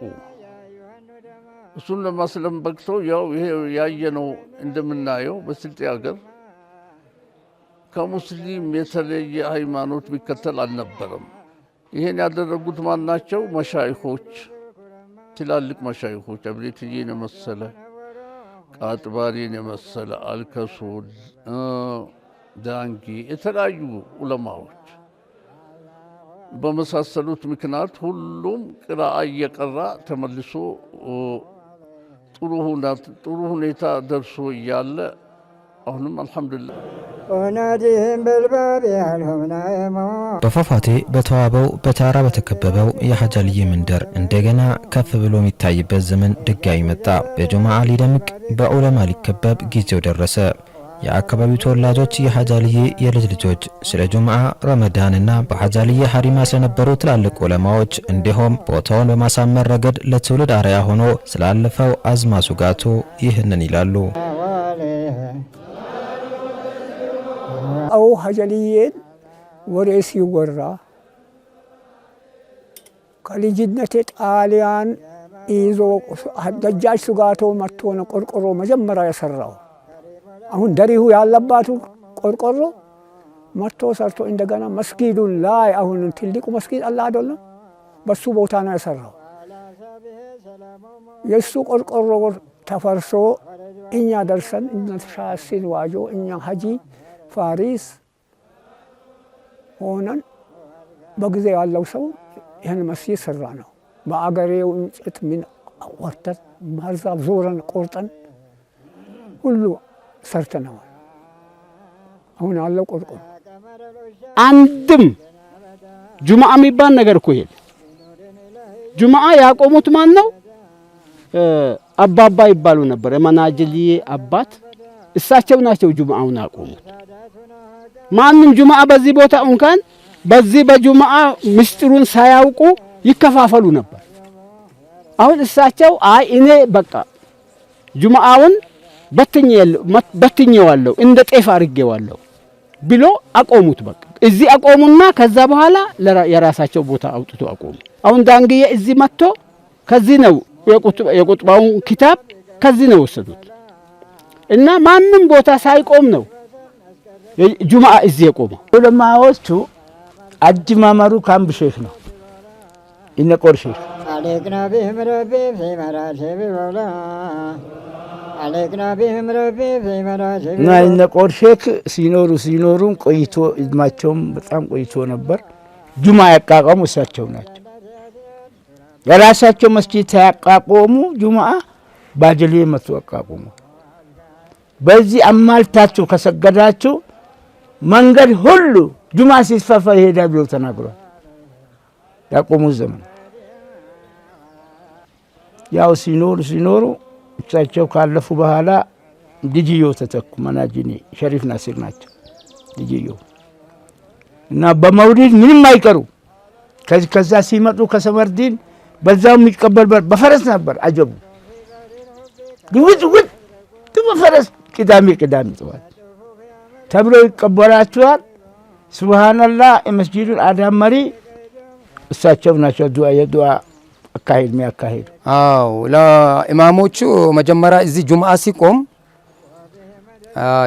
Speaker 5: እሱን ለማስለም በቅተው ያው ይሄ ያየነው እንደምናየው በስልጤ ሀገር ከሙስሊም የተለየ ሃይማኖት ቢከተል አልነበረም። ይሄን ያደረጉት ማናቸው? መሻይኾች፣ ትላልቅ መሻይኾች አብሬትዬን የመሰለ ቃጥባሪን የመሰለ አልከሱድ፣ ዳንጊ የተለያዩ ዑለማዎች በመሳሰሉት ምክንያት ሁሉም ቅራአ እየቀራ ተመልሶ ጥሩ ሁኔታ ደርሶ እያለ አሁንም አልሐምዱሊላህ
Speaker 2: በፏፏቴ በተዋበው በተራራ በተከበበው የሐጃልዬ መንደር እንደገና ከፍ ብሎ የሚታይበት ዘመን ድጋሚ መጣ። በጁምዓ ሊደምቅ በዑለማ ሊከበብ ጊዜው ደረሰ። የአካባቢው ተወላጆች የሐጃልዬ የልጅ ልጆች ስለ ጁምዓ፣ ረመዳንና በሐጃልዬ ሐሪማ ስለነበሩ ትላልቅ ዑለማዎች እንዲሁም ቦታውን በማሳመር ረገድ ለትውልድ አርአያ ሆኖ ስላለፈው አዝማሱ ጋቶ ይህንን ይላሉ።
Speaker 6: አው ሐጃልዬን ወሬ ሲወራ ከልጅነቴ ጣሊያን ይዞ ደጃች ሱጋቶ መጥቶ ነው ቆርቆሮ መጀመሪያ የሰራው። አሁን ደሪሁ ያለባቱ ቆርቆሮ መጥቶ ሰርቶ እንደገና መስጊዱን ላይ አሁን ትልቁ መስጊድ አለ አይደለም፣ በሱ ቦታ ነው የሰራው። የሱ ቆርቆሮ ተፈርሶ እኛ ደርሰን እነሻሲን ዋጆ እኛ ሀጂ ፋሪስ ሆነን በጊዜ ያለው ሰው ይህን መስጊድ ሰራ ነው። በአገሬው እንጨት ምን ወርተን ማርዛብ ዞረን ቆርጠን ሁሉ ሰርተነዋል። አሁን ያለው ቆርቆሮ
Speaker 7: አንድም ጁምዓ የሚባል ነገር እኮ የለም። ጁምዓ ያቆሙት ማን ነው? አባባ ይባሉ ነበር፣ የመናጅልዬ አባት እሳቸው ናቸው ጁምዓውን ያቆሙት። ማንም ጁምዓ በዚህ ቦታ እንኳን በዚህ በጁምዓ ምስጢሩን ሳያውቁ ይከፋፈሉ ነበር። አሁን እሳቸው አይ እኔ በቃ ጁምዓውን በትኜዋለሁ እንደ ጤፍ አድርጌዋለሁ ብሎ አቆሙት። በቃ እዚህ አቆሙና ከዛ በኋላ የራሳቸው ቦታ አውጥቶ አቆሙ። አሁን ዳንግዬ እዚህ መጥቶ ከዚህ ነው የቁጥባውን ኪታብ ከዚህ ነው ወሰዱት እና ማንም ቦታ ሳይቆም ነው ጁምዓ እዚህ የቆመው።
Speaker 8: ዑለማዎቹ አጅማመሩ ካምብ ሼክ ነው እነ ቆር ሼክ
Speaker 3: አለክና ቢህም ረቢ ፊመራቴ ቢወላ አለክና ቢህም ረቢ ፊመራቴ
Speaker 8: እና እነ ቆር ሼክ ሲኖሩ ቆይቶ እድማቸውም በጣም ቆይቶ ነበር። ጁምዓ ያቋቋሙ እሳቸው ናቸው። የራሳቸው መስጂድ ያቋቋሙ ጁምዓ ባጀሌ መጥቶ አቋቋሙ። በዚህ አማልታችሁ ከሰገዳችሁ መንገድ ሁሉ ጁምዓ ሲስፋፋ ይሄዳል ብሎ ተናግሯል። ያቆሙ ዘመን ያው ሲኖሩ እሳቸው ካለፉ በኋላ ልጅዮ ተተኩ። መናጅኒ ሸሪፍ ናሲር ናቸው ልጅዮ እና በመውሊድ ምንም አይቀሩ። ከዛ ሲመጡ ከሰመርዲን በዛው የሚቀበል በፈረስ ነበር። አጀቡ ውጥ በፈረስ ቅዳሜ ጠዋት ተብሎ ይቀበላቸዋል። ሱብሃንአላህ የመስጂዱን አዳም መሪ እሳቸው ናቸው። የዱዓ አካሄድ የሚያካሄዱ።
Speaker 9: አዎ ለኢማሞቹ መጀመሪያ እዚህ ጁምዓ ሲቆም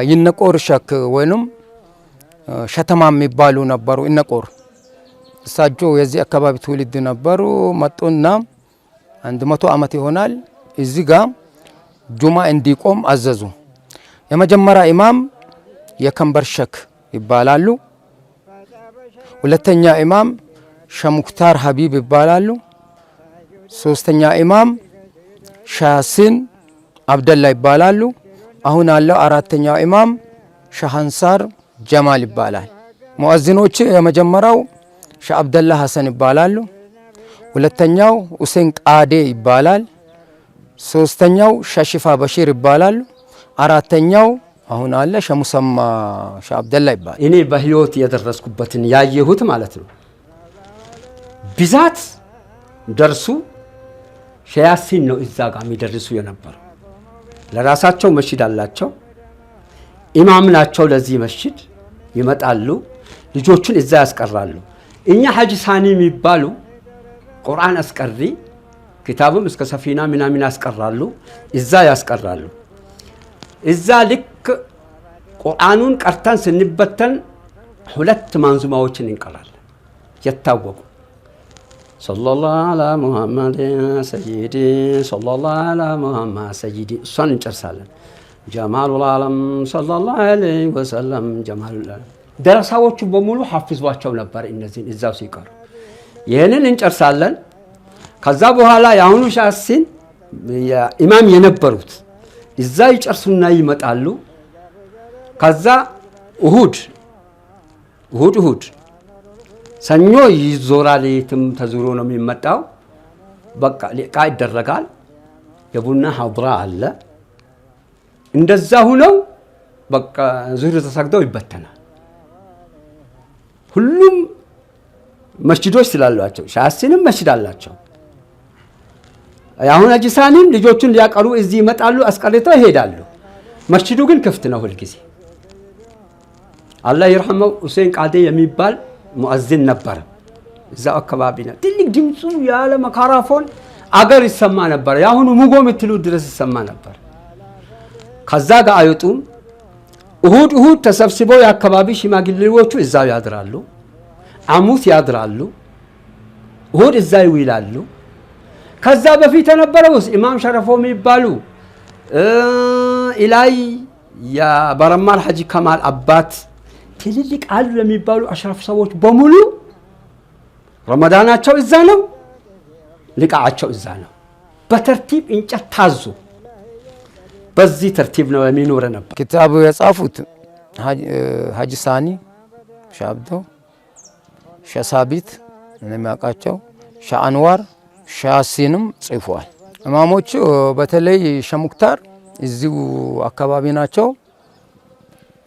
Speaker 9: ይነቆር ሸክ ወይንም ሸተማ የሚባሉ ነበሩ። ይነቆር እሳቸው የዚህ አካባቢ ትውልድ ነበሩ። መጡና 100 ዓመት ይሆናል እዚህ ጋር ጁምዓ እንዲቆም አዘዙ። የመጀመሪያ ኢማም የከንበር ሸክ ይባላሉ። ሁለተኛ ኢማም ሸሙክታር ሀቢብ ይባላሉ። ሶስተኛ ኢማም ሻሲን አብደላ ይባላሉ። አሁን ያለው አራተኛው ኢማም ሻሃንሳር ጀማል ይባላል። ሙአዚኖች የመጀመሪያው ሻህ አብደላ ሐሰን ይባላሉ። ሁለተኛው ሁሴን ቃዴ ይባላል። ሶስተኛው ሸሽፋ በሺር ይባላሉ። አራተኛው አሁን አለ ሸሙሰማ ሻብደላ ይባላል።
Speaker 4: እኔ በህይወት የደረስኩበትን ያየሁት ማለት ነው። ብዛት ደርሱ ሸያሲን ነው እዛ ጋር የሚደርሱ የነበረው። ለራሳቸው መስጂድ አላቸው፣ ኢማም ናቸው። ለዚህ መስጂድ ይመጣሉ፣ ልጆቹን እዛ ያስቀራሉ። እኛ ሐጂ ሳኒ የሚባሉ ቁርአን አስቀሪ ኪታብም እስከ ሰፊና ምናምን ያስቀራሉ፣ እዛ ያስቀራሉ። እዛ ልክ ቁርአኑን ቀርተን ስንበተን 2 ማንዙማዎችን እንቀራለን የታወቁ ሰለላሁ ዐላ ሙሐመድ ሰይዲ ሰለላሁ ዐላ ሙሐመድ ሰይዲ እሷን እንጨርሳለን። ጀማሉል ዓለም ሰለላሁ ዐለይሂ ወሰለም ጀማሉል ዓለም ደረሳዎቹ በሙሉ ሐፍዟቸው ነበር። እነዚህን እዛው ሲቀሩ ይህንን እንጨርሳለን። ከዛ በኋላ የአሁኑ ሻሲን ኢማም የነበሩት እዛ ይጨርሱና ይመጣሉ። ከዛ እሁድ ሰኞ ይዞራል። የትም ተዙሮ ነው የሚመጣው። በቃ ሊቃ ይደረጋል። የቡና ሐድራ አለ። እንደዛ ሁነው በቃ ዙህር ተሰግደው ይበተናል። ሁሉም መስጂዶች ስላሏቸው ሻሲንም መስጂድ አላቸው። አሁን ሐጂ ሳኒም ልጆቹን ሊያቀሩ እዚህ ይመጣሉ፣ አስቀርተው ይሄዳሉ። መስጂዱ ግን ክፍት ነው ሁልጊዜ። አላህ ይርሐመው ሁሴን ቃዴ የሚባል ሙአዚን ነበር። እዛው አካባቢ ነው። ትልቅ ድምፁ ያለ መካራፎን አገር ይሰማ ነበር። ያሁኑ ሙጎ ምትሉ ድረስ ይሰማ ነበር። ከዛ ጋር አይጡም። እሁድ ተሰብስበው የአካባቢ ሽማግሌዎቹ እዛው ያድራሉ። ሐሙስ ያድራሉ። እሁድ እዛ ይውላሉ። ከዛ በፊት የነበረው ኢማም ሸረፎ የሚባሉ ኢላይ የበረማል ሐጂ ከማል አባት ትልልቅ አሉ የሚባሉ አሽራፍ ሰዎች በሙሉ ረመዳናቸው እዛ ነው፣ ልቃቸው እዛ ነው። በተርቲብ እንጨት ታዙ። በዚህ ተርቲብ ነው የሚኖረ ነበር።
Speaker 9: ኪታቡ የጻፉት ሐጂ ሳኒ ሻብዶ፣ ሸሳቢት የሚያውቃቸው ሻአንዋር ሻሲንም ጽፏል። ኢማሞቹ በተለይ ሸሙክታር እዚሁ አካባቢ ናቸው።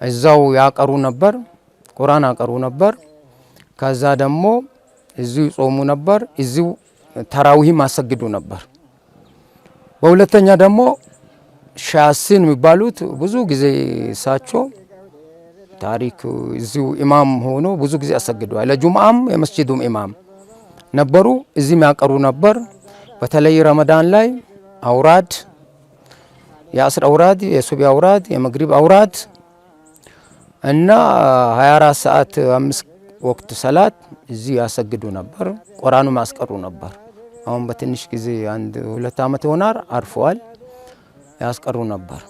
Speaker 9: እዛው ያቀሩ ነበር፣ ቁርአን ያቀሩ ነበር። ከዛ ደግሞ እዚሁ ጾሙ ነበር፣ እዚሁ ተራዊህ ማሰግዱ ነበር። በሁለተኛ ደግሞ ሻሲን የሚባሉት ብዙ ጊዜ እሳቸው ታሪክ እዚሁ ኢማም ሆኖ ብዙ ጊዜ አሰግደዋል። ለጁምዓም የመስጂዱም ኢማም ነበሩ። እዚህም ያቀሩ ነበር። በተለይ ረመዳን ላይ አውራድ፣ የአስር አውራድ፣ የሱቢ አውራድ፣ የመግሪብ አውራድ እና 24 ሰዓት 5 ወቅት ሰላት እዚህ ያሰግዱ ነበር። ቁርአኑም ያስቀሩ ነበር። አሁን በትንሽ ጊዜ 1-2 ዓመት ይሆናል አርፈዋል። ያስቀሩ ነበር።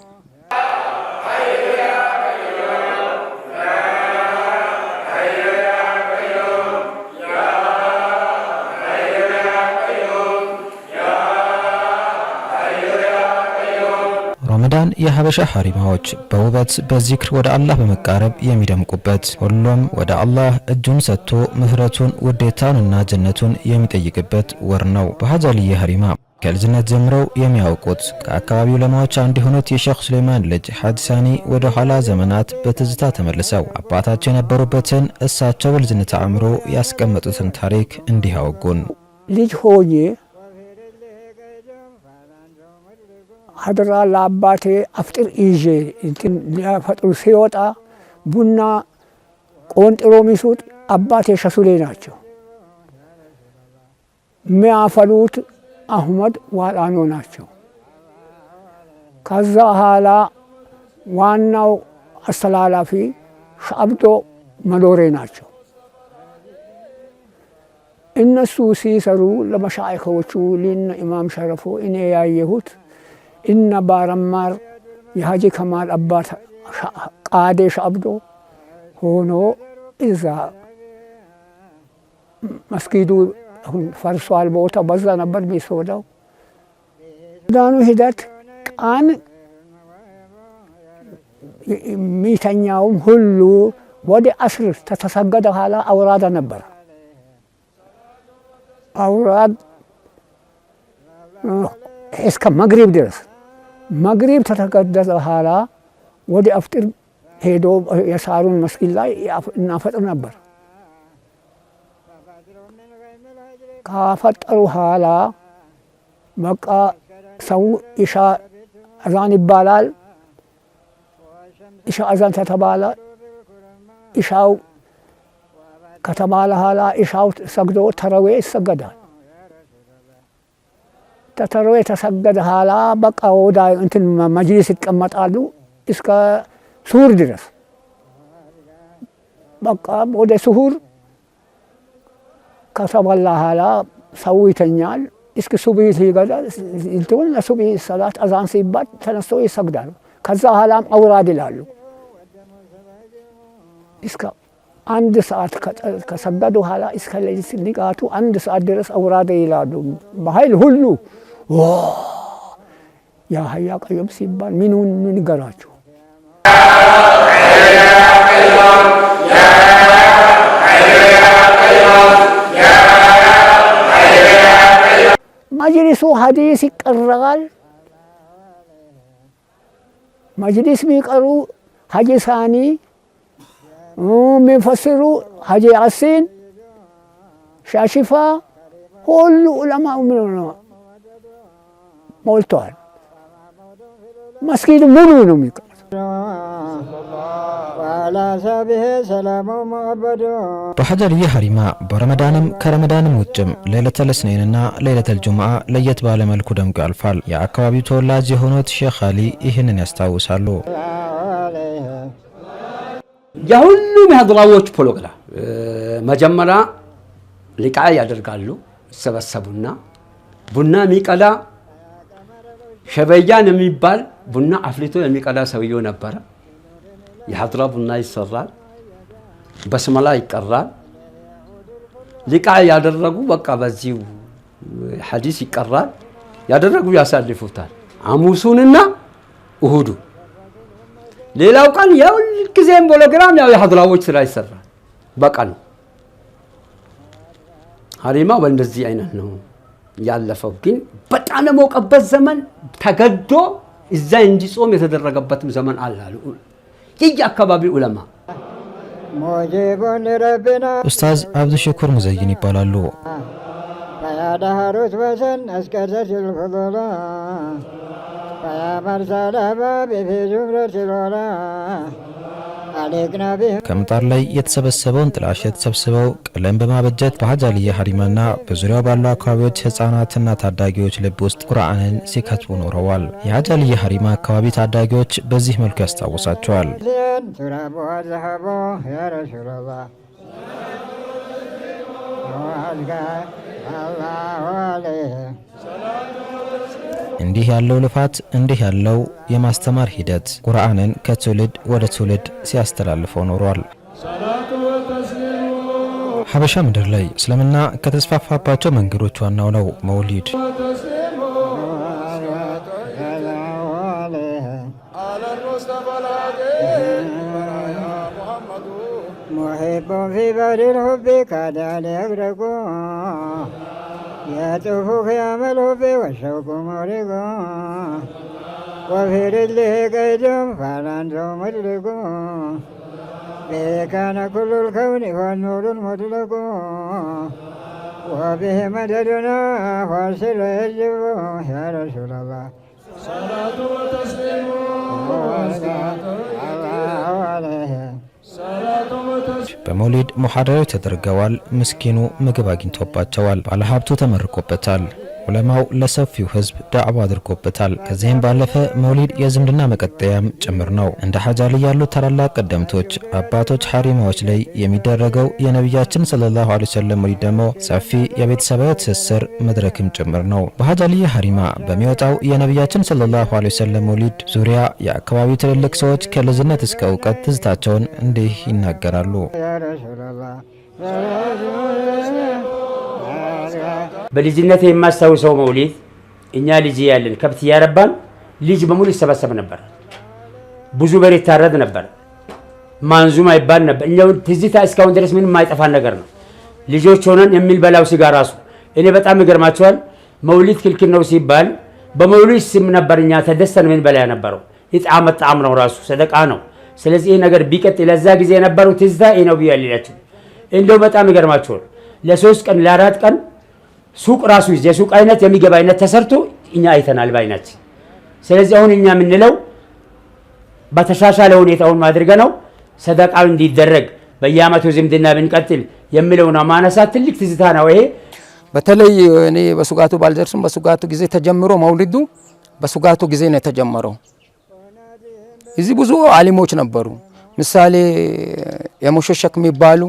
Speaker 2: ረመዳን የሀበሻ ሐሪማዎች በውበት በዚክር ወደ አላህ በመቃረብ የሚደምቁበት፣ ሁሉም ወደ አላህ እጁን ሰጥቶ ምህረቱን ውዴታውንና ጀነቱን የሚጠይቅበት ወር ነው። በሐጂ አልይ ሐሪማ ከልጅነት ጀምረው የሚያውቁት ከአካባቢው ዑለማዎች አንዱ የሆኑት የሼኽ ሱሌማን ልጅ ሐጂ ሳኒ ወደ ኋላ ዘመናት በትዝታ ተመልሰው አባታቸው የነበሩበትን እሳቸው በልጅነት አእምሮ ያስቀመጡትን ታሪክ እንዲህ አወጉን።
Speaker 6: ልጅ ሆኜ አድራ ለአባቴ አፍጥር ይዤ እንትን ሊያፈጥሩ ሲወጣ ቡና ቆንጥሮ ሚሱት አባቴ ሸሱሌ ናቸው። የሚያፈሉት አህመድ ዋላኖ ናቸው። ከዛ ኋላ ዋናው አስተላላፊ ሻብዶ መሎሬ ናቸው። እነሱ ሲሰሩ ለመሻይኾቹ ሊነ ኢማም ሸረፎ እኔ ያየሁት እነ ባረማር የሐጂ ከማል አባት ቃዴ ሻብዶ ሆኖ እዛ መስጊዱ አሁን ፈርሷል። ቦታ በዛ ነበር የሚሰወዳው። ዳኑ ሂደት ቃን የሚተኛውም ሁሉ ወደ አስር ተተሰገደ ኋላ አውራዳ ነበር። አውራድ እስከ መግሪብ ድረስ መግሪብ ተተገደሰ በኋላ ወደ አፍጥር ሄዶ የሳሩን መስጊድ ላይ እናፈጥር ነበር። ካፈጠሩ ኋላ በቃ ሰው ኢሻ አዛን ይባላል። ኢሻ አዛን ተተባለ። ኢሻው ከተባለ ኋላ ኢሻው ሰግዶ ተረዌ ይሰገዳል። ተተረዌ ተሰገደ ኋላ በቃ ወዳ እንትን መጅሊስ ይቀመጣሉ እስከ ሱሁር ድረስ። በቃ ወደ ሱሁር ከተበላ ኋላ ሰው ይተኛል። እስከ ሱብሂ ሲገዳ እንትን ለሱብሂ ሰላት አዛን ሲባል ተነስተው ይሰግዳሉ። ከዛ ኋላም አውራድ ይላሉ። እስከ አንድ ሰዓት ከሰገዱ ኋላ እስከ ሌሊት ንጋቱ አንድ ሰዓት ድረስ አውራድ ይላሉ። በኃይል ሁሉ ያ ሀያ ቀዩም ሲባል ምኑን ንገራችሁ። መጅሊሱ ሀዲስ ይቀራል። መጅሊስ የሚቀሩ ሀጂ ሳኒ የሚፈስሩ ሀጂ ያሲን ሻሽፋ ሁሉ ዑለማው ሞልተዋል። መስጊድ ሙሉ ነው የሚቀሩት።
Speaker 2: በሐጀርየ ሀሪማ በረመዳንም ከረመዳንም ውጭም ለይለተል እስነይንና ለይለተል ጁምዓ ለየት ባለ መልኩ ደምቆ ያልፋል። የአካባቢው ተወላጅ የሆኑት ሼክ አሊ ይህንን ያስታውሳሉ።
Speaker 4: የሁሉም የሀድራዎች ፕሮግራም መጀመሪያ ሊቃ ያደርጋሉ። ይሰበሰቡና ቡና የሚቀዳ ሸበያን የሚባል ቡና አፍልቶ የሚቀዳ ሰውየው ነበረ። የሀድራ ቡና ይሰራል፣ በስመላ ይቀራል። ሊቃ ያደረጉ በቃ በዚሁ ሐዲስ ይቀራል ያደረጉ ያሳልፉታል። ሐሙሱንና እሁዱ ሌላው ቀን ያው ጊዜም ፕሮግራም ያው የሀድራዎች ስራ ይሰራል። በቀን ሀሪማው በእንደዚህ አይነት ነው ያለፈው። ግን በጣም የሞቀበት ዘመን ተገዶ እዛ እንዲጾም የተደረገበትም ዘመን አላሉ የየአካባቢው ዑለማ።
Speaker 2: ኡስታዝ አብዱ ሸኩር ሙዘይን ይባላሉ።
Speaker 3: ፈያዳሃሩት በሰን አስቀደት ልፍضላ ፈያመርሳላባ ቤፌዙምረት ሎላ
Speaker 2: ከምጣር ላይ የተሰበሰበውን ጥላሸት ሰብስበው ቀለም በማበጀት በሐጃልየ ሀሪማና በዙሪያው ባሉ አካባቢዎች ህፃናትና ታዳጊዎች ልብ ውስጥ ቁርአንን ሲከትቡ ኖረዋል። የሐጃልየ ሀሪማ አካባቢ ታዳጊዎች በዚህ መልኩ ያስታውሳቸዋል። እንዲህ ያለው ልፋት እንዲህ ያለው የማስተማር ሂደት ቁርአንን ከትውልድ ወደ ትውልድ ሲያስተላልፈው ኖሯል። ሀበሻ ምድር ላይ እስልምና ከተስፋፋባቸው መንገዶች ዋናው ነው መውሊድ።
Speaker 3: يطوف يعمله والشوق مريقا وفي رجله قيد فلانه مدلق به كان كل الكون والنور المطلق وبه مددنا فارسل يجب يا رسول الله صلاة وتسليم الله عليه.
Speaker 2: በመውሊድ ሙሐደራዎች ተደርገዋል። ምስኪኑ ምግብ አግኝቶባቸዋል። ባለሀብቱ ተመርቆበታል። ዑለማው ለሰፊው ህዝብ ዳዕዋ አድርጎበታል። ከዚህም ባለፈ መውሊድ የዝምድና መቀጠያም ጭምር ነው። እንደ ሐጃሊ ያሉ ታላላቅ ቀደምቶች አባቶች ሐሪማዎች ላይ የሚደረገው የነቢያችን ሰለላሁ ዐለይሂ ወሰለም መውሊድ ደግሞ ሰፊ የቤተሰባዊ ትስስር መድረክም ጭምር ነው። በሐጃልየ ሀሪማ በሚወጣው የነቢያችን ሰለላሁ ዐለይሂ ወሰለም መውሊድ ዙሪያ የአካባቢው ትልልቅ ሰዎች ከልጅነት እስከ እውቀት ትዝታቸውን እንዲህ ይናገራሉ።
Speaker 10: በልጅነት የማስታውሰው መውሊድ እኛ ልጅ ያለን ከብት እያረባን ልጅ በሙሉ ይሰበሰብ ነበር። ብዙ በሬ ይታረድ ነበር። ማንዙማ ይባል ነበር። እኛው ትዝታ እስካሁን ድረስ ምንም የማይጠፋን ነገር ነው። ልጆች ሆነን የሚልበላው ስጋ ራሱ እኔ በጣም ይገርማቸዋል። መውሊድ ክልክል ነው ሲባል በመውሊድ ስም ነበር እኛ ተደስተን ምን በላይ ነበረው ኢጣም ጣም ነው ራሱ ሰደቃ ነው ስለዚህ ይሄ ነገር ቢቀጥል ለዛ ጊዜ የነበረው ትዝታ ይሄ ነው ቢያልላችሁ እንደው በጣም ይገርማችኋል ለ3 ቀን ለ4 ቀን ሱቅ ራሱ የሱቅ አይነት የሚገባ አይነት ተሰርቶ እኛ አይተናል ባይናችን ስለዚህ አሁን እኛ ምንለው በተሻሻለ ሁኔታውን ማድረግ ነው ሰደቃው እንዲደረግ በየአመቱ ዝምድና ብንቀጥል የሚለውና ማነሳት ትልቅ ትዝታ ነው ይሄ
Speaker 9: በተለይ እኔ በሱጋቱ ባልደርስም በሱጋቱ ጊዜ ተጀምሮ መውሊዱ በሱጋቱ ጊዜ ነው የተጀመረው እዚህ ብዙ አሊሞች ነበሩ ምሳሌ የሞሸሸክ የሚባሉ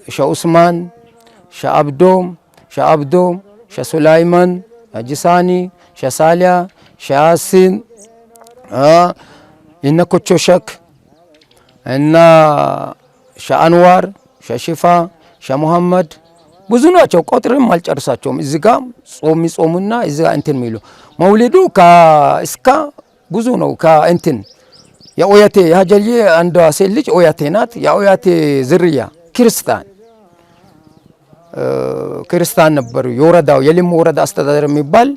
Speaker 9: ሸኡስማን ሸአብዶም ሸሱላይማን ጂሳኒ ሸሳሊያ ሸያሲን ይነኮቾሸክ እና ሸአንዋር ሸሽፋ ሸሙሐመድ ብዙ ናቸው ቁጥርም አልጨርሳቸውም እዚህ ጋር ጾሙና እዚህ ጋር እንትን ሚሉ መውሊዱ እስከ ብዙ ነው ከእንትን የኦያቴ ያጀልዬ አንዷ ሴት ልጅ ኦያቴ ናት የኦያቴ ዝርያ ክርስቲያን ነበሩ የወረዳው የሊሙ ወረዳ አስተዳደር የሚባል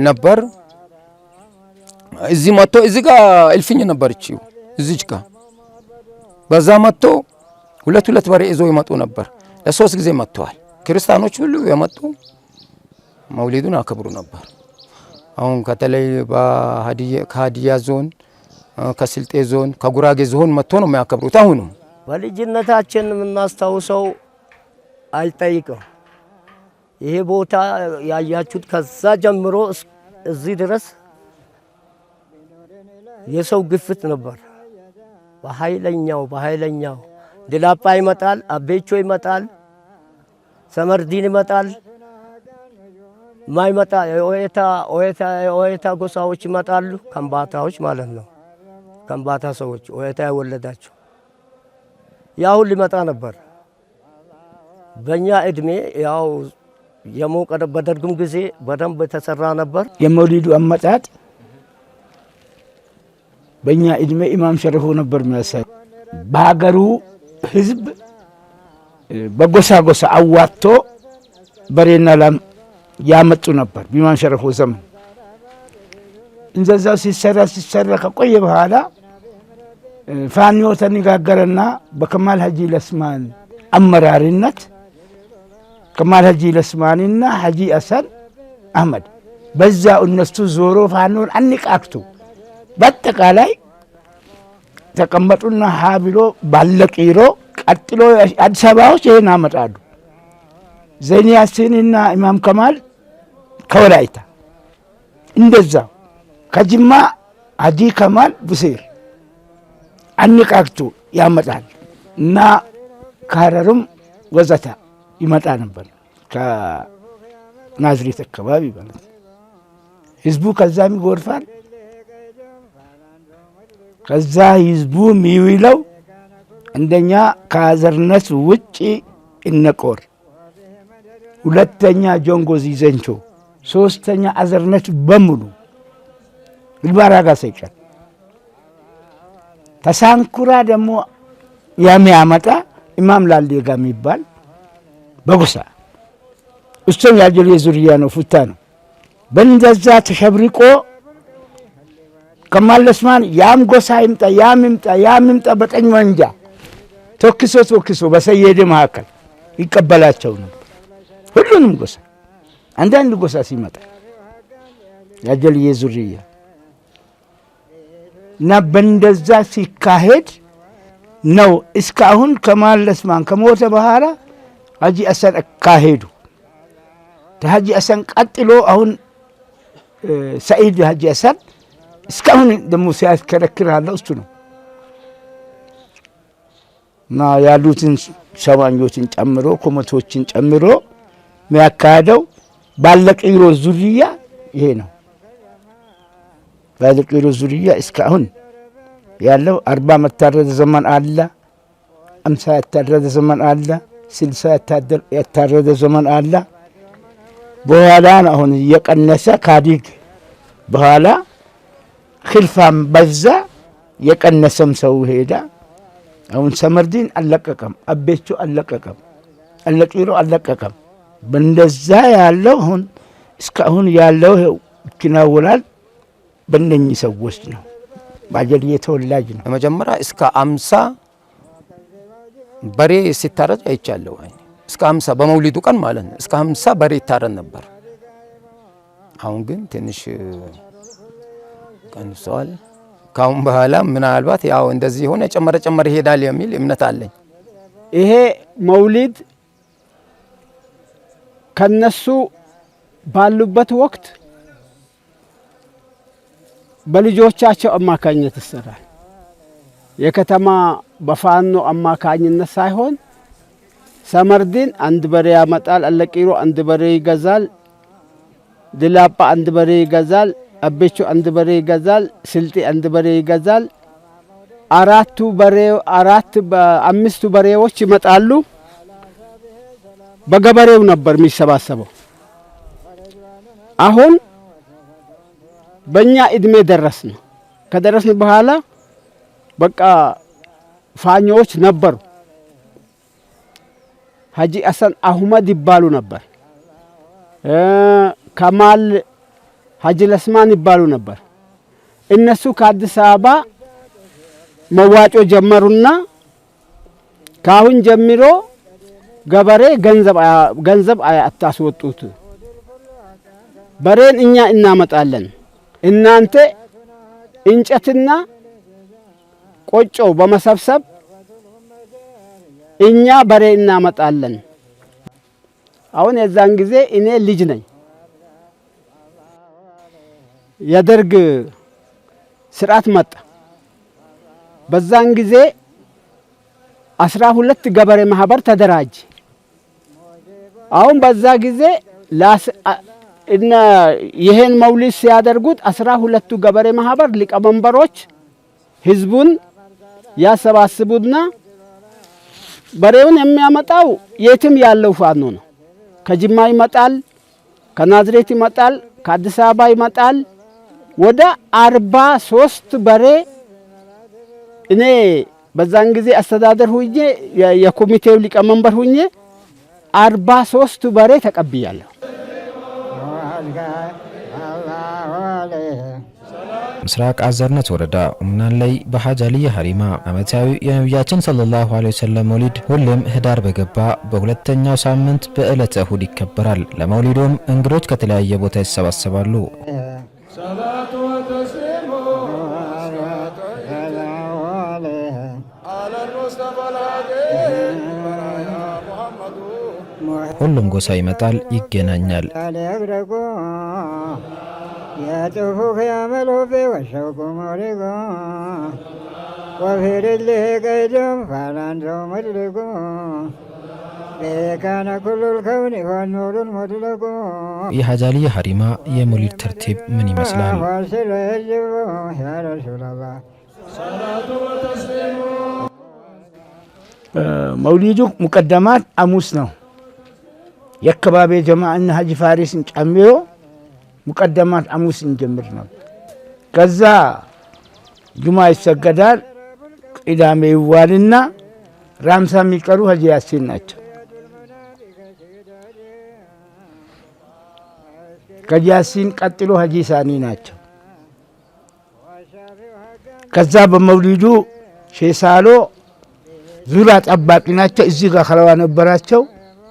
Speaker 9: ነበር እዚህ መጥቶ እዚህ ጋር እልፍኝ ነበርች እዚች ጋር በዛ መጥቶ ሁለት በሬ ይዞ ይመጡ ነበር ለ3 ጊዜ መጥተዋል ክርስቲያኖች ሁሉ የመጡ መውሊዱን አከብሩ ነበር አሁን ከተለይ ከሀዲያ ዞን ከስልጤ ዞን ከጉራጌ ዞን መጥቶ ነው የሚያከብሩት አሁን
Speaker 11: በልጅነታችን የምናስታውሰው አይጠይቅም ይሄ ቦታ ያያችሁት ከዛ ጀምሮ እዚህ ድረስ የሰው ግፍት ነበር በኃይለኛው ድላጳ ይመጣል አቤቾ ይመጣል ሰመርዲን ይመጣል ማይመጣ ኦየታ ጎሳዎች ይመጣሉ ከምባታዎች ማለት ነው ከምባታ ሰዎች ኦየታ የወለዳቸው ያው ሊመጣ ነበር በእኛ እድሜ ያው የሞቀደ በደርግም ጊዜ በደንብ ተሰራ ነበር
Speaker 8: የመውሊዱ አመጣጥ በእኛ እድሜ ኢማም ሸረፎ ነበር የሚያሳይ በሀገሩ ህዝብ በጎሳ አዋጥቶ በሬና ላም ያመጡ ነበር ኢማም ሸረፎ ዘመን እንደዛው ሲሰራ ከቆየ በኋላ ፋኒዮ ተነጋገረና በከማል ሀጂ ለስማን አመራሪነት ከማል ሀጂ ለስማንና ሀጂ አሰን አህመድ በዛ እነሱ ዞሮ ፋኖን አንቃክቱ በአጠቃላይ ተቀመጡና ሀብሎ ባለቂሮ ቀጥሎ አዲስ አበባዎች ይሄን አመጣሉ ዘይኒ ያሲንና ኢማም ከማል ከወላይታ እንደዛ ከጅማ ሀጂ ከማል ብሴር አንቃክቱ ያመጣል እና ካረሩም ወዘተ ይመጣ ነበር ከናዝሬት አካባቢ ማለት ህዝቡ ከዛም ይጎርፋል ከዛ ህዝቡ የሚውለው እንደኛ ከአዘርነት ውጪ እነቆር ሁለተኛ ጆንጎዚ ዘንቾ ሶስተኛ አዘርነት በሙሉ ግልባራጋ ሳይቀር ተሳንኩራ ደግሞ የሚያመጣ ኢማም ላሌጋ የሚባል በጎሳ እሱም ያጀል የዙሪያ ነው ፉታ ነው በእንደዛ ተሸብርቆ ከማል ለስማን ያም ጎሳ ይምጣ በቀኝ ወንጃ ተክሶ በሰየደ መካከል ይቀበላቸው ነው ሁሉንም ጎሳ አንዳንድ ጎሳ ሲመጣ ያጀል የዙሪያ እና በእንደዛ ሲካሄድ ነው እስካሁን ከማል ለስማን ከሞተ በኋላ ሀጂ አሰን ካሄዱ ሀጂ አሰን ቀጥሎ አሁን ሰዒድ ሀጂ አሰን እስካሁን ደግሞ ሲያስከረክር ያለው እሱ ነው እና ያሉትን ሸማኞችን ጨምሮ ኮመቶችን ጨምሮ የሚያካሄደው ባለቂሮ ዙሪያ ይሄ ነው ባለቂሮ ዙሪያ እስካሁን ያለው 40 መታረደ ዘመን አለ 50 ያታረደ ዘመን አለ 60 ያታረደ ዘመን አለ በኋላ አሁን የቀነሰ ካዲግ በኋላ خلفام በዛ የቀነሰም ሰው ሄዳ አሁን ሰመርዲን አለቀቀም፣ አቤቹ አለቀቀም፣ አለቂሮ አለቀቀም። በእንደዛ ያለው አሁን እስካሁን ያለው ይከናወናል በእነኚህ ሰዎች ነው። ባጀልዬ ተወላጅ ነው።
Speaker 9: መጀመሪያ እስከ 50 በሬ ሲታረድ አይቻለሁ። እስከ 50 በመውሊዱ ቀን ማለት ነው። እስከ 50 በሬ ይታረድ ነበር። አሁን ግን ትንሽ ቀንሷል። ካሁን በኋላ ምናልባት ያው እንደዚህ ሆነ ጨመረ ይሄዳል የሚል እምነት አለኝ።
Speaker 7: ይሄ መውሊድ ከነሱ ባሉበት ወቅት በልጆቻቸው አማካኝነት ይሰራል። የከተማ በፋኖ አማካኝነት ሳይሆን ሰመርዲን አንድ በሬ ያመጣል፣ አለቂሮ አንድ በሬ ይገዛል፣ ድላጳ አንድ በሬ ይገዛል፣ አቤቹ አንድ በሬ ይገዛል፣ ስልጤ አንድ በሬ ይገዛል። አምስቱ በሬዎች ይመጣሉ። በገበሬው ነበር የሚሰባሰበው። አሁን በእኛ እድሜ ደረስን። ከደረስን በኋላ በቃ ፋኞች ነበሩ። ሀጂ አሰን አህመድ ይባሉ ነበር። ከማል ሀጂ ለስማን ይባሉ ነበር። እነሱ ከአዲስ አበባ መዋጮ ጀመሩና ካሁን ጀምሮ ገበሬ ገንዘብ አታስወጡት፣ በሬን እኛ እናመጣለን፣ እናንተ እንጨትና ቆጮ በመሰብሰብ እኛ በሬ እናመጣለን። አሁን የዛን ጊዜ እኔ ልጅ ነኝ። የደርግ ስርዓት መጣ። በዛን ጊዜ 12 ገበሬ ማህበር ተደራጀ። አሁን በዛ ጊዜ ይሄን መውሊድ ሲያደርጉት 12ቱ ገበሬ ማህበር ሊቀመንበሮች ህዝቡን ያሰባስቡና በሬውን የሚያመጣው የትም ያለው ፋኖ ነው። ከጅማ ይመጣል፣ ከናዝሬት ይመጣል፣ ከአዲስ አበባ ይመጣል። ወደ 43 በሬ እኔ በዛን ጊዜ አስተዳደር ሁኜ የኮሚቴው ሊቀመንበር ሁኜ 43 በሬ ተቀብያለሁ።
Speaker 2: ምስራቅ አዘርነት ወረዳ ኡምናን ላይ በሐጂ አልይ ሀሪማ ዓመታዊ የነቢያችን ሰለላሁ ዐለይሂ ወሰለም መውሊድ ሁሌም ህዳር በገባ በሁለተኛው ሳምንት በዕለተ እሁድ ይከበራል። ለመውሊዱም እንግዶች ከተለያየ ቦታ ይሰባሰባሉ። ሁሉም ጎሳ ይመጣል፣ ይገናኛል። يطوفك يعملوا في والشوق مريق وفي رجله قيد فلانه مدلق كان كل الكون والنور المدلق የሐጂ አልይ ሀሪማ የመውሊድ ተርቲብ ምን ይመስላል? يا رسول الله صلاة وتسليم
Speaker 8: መውሊዱ ሙቀደማት አሙስ ነው። የአካባቢ ጀማዓና ሀጂ ፋሪስን ጨምሮ ሙቀደማት አሙስ እንጀምር ነው። ከዛ ጁማ ይሰገዳል። ቅዳሜ ይዋልና ራምሳ የሚቀሩ ሀጂ ያሲን ናቸው። ከሀጂ ያሲን ቀጥሎ ሀጂ ሳኒ ናቸው። ከዛ በመውሊዱ ሼሳሎ ዙሪያ ጠባቂ ናቸው። እዚህ ጋር ከለዋ ነበራቸው።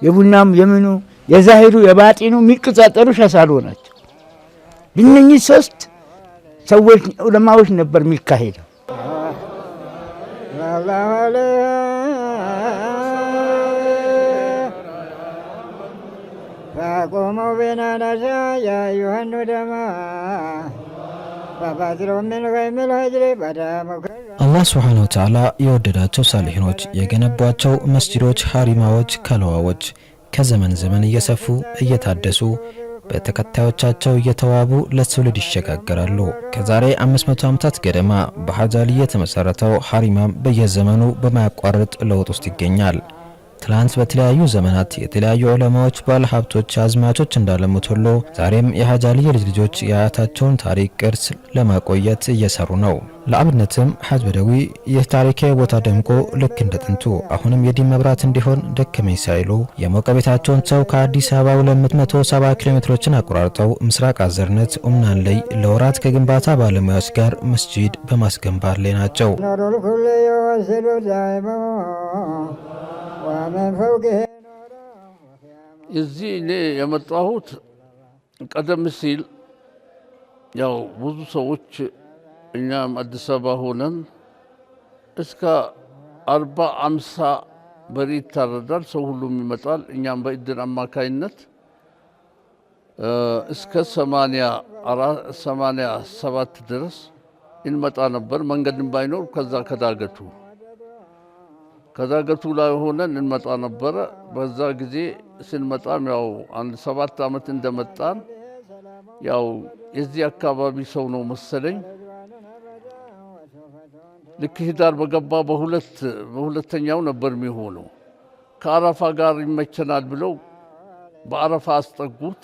Speaker 8: የቡናም የምኑ የዛሂሩ የባጢኑ የሚቀጣጠሩ ሼሳሎ ናቸው። እነኚህ 3 ሰዎች ዑለማዎች ነበር የሚካሄደው።
Speaker 1: فقوموا بنا نشاء يا أيها الندماء فبادروا من غيم الهجر بدا مكرم አላህ ሱብሓነሁ ወተዓላ የወደዳቸው ሳሊሂኖች የገነቧቸው መስጂዶች፣ ሀሪማዎች፣ ከለዋዎች ከዘመን ዘመን እየሰፉ እየታደሱ በተከታዮቻቸው እየተዋቡ ለትውልድ ይሸጋገራሉ። ከዛሬ 500 ዓመታት ገደማ በሐጂ አልይ የተመሰረተው ሀሪማም በየዘመኑ በማያቋርጥ ለውጥ ውስጥ ይገኛል።
Speaker 2: ትላንት በተለያዩ ዘመናት የተለያዩ ዑለማዎች፣ ባለሀብቶች፣ አዝማቾች እንዳለሙት ሁሉ ዛሬም የሐጂ አሊ የልጅ ልጆች የአያታቸውን ታሪክ ቅርስ ለማቆየት እየሰሩ ነው። ለአብነትም ሐጅ በደዊ ይህ ታሪካዊ ቦታ ደምቆ ልክ እንደ ጥንቱ አሁንም የዲን መብራት እንዲሆን ደከመኝ ሳይሉ የሞቀ ቤታቸውን ሰው ከአዲስ አበባ 270 ኪሎ ሜትሮችን አቆራርጠው ምስራቅ አዘርነት ኡምናን ላይ ለወራት ከግንባታ ባለሙያዎች ጋር መስጂድ በማስገንባት ላይ ናቸው።
Speaker 5: እዚህ እኔ የመጣሁት ቀደም ሲል ያው ብዙ ሰዎች እኛም አዲስ አበባ ሆነን እስከ 40-50 በሬ ይታረዳል። ሰው ሁሉም ይመጣል። እኛም በእድር አማካይነት እስከ 87 ድረስ እንመጣ ነበር። መንገድም ባይኖር ከዳገቱ ላይ ሆነን እንመጣ ነበረ። በዛ ጊዜ ስንመጣም ያው አንድ 7 ዓመት እንደመጣን ያው የዚህ አካባቢ ሰው ነው መሰለኝ ልክ ሂዳር በገባ በሁለተኛው ነበር የሚሆነው። ከአረፋ ጋር ይመቸናል ብለው በአረፋ አስጠጉት።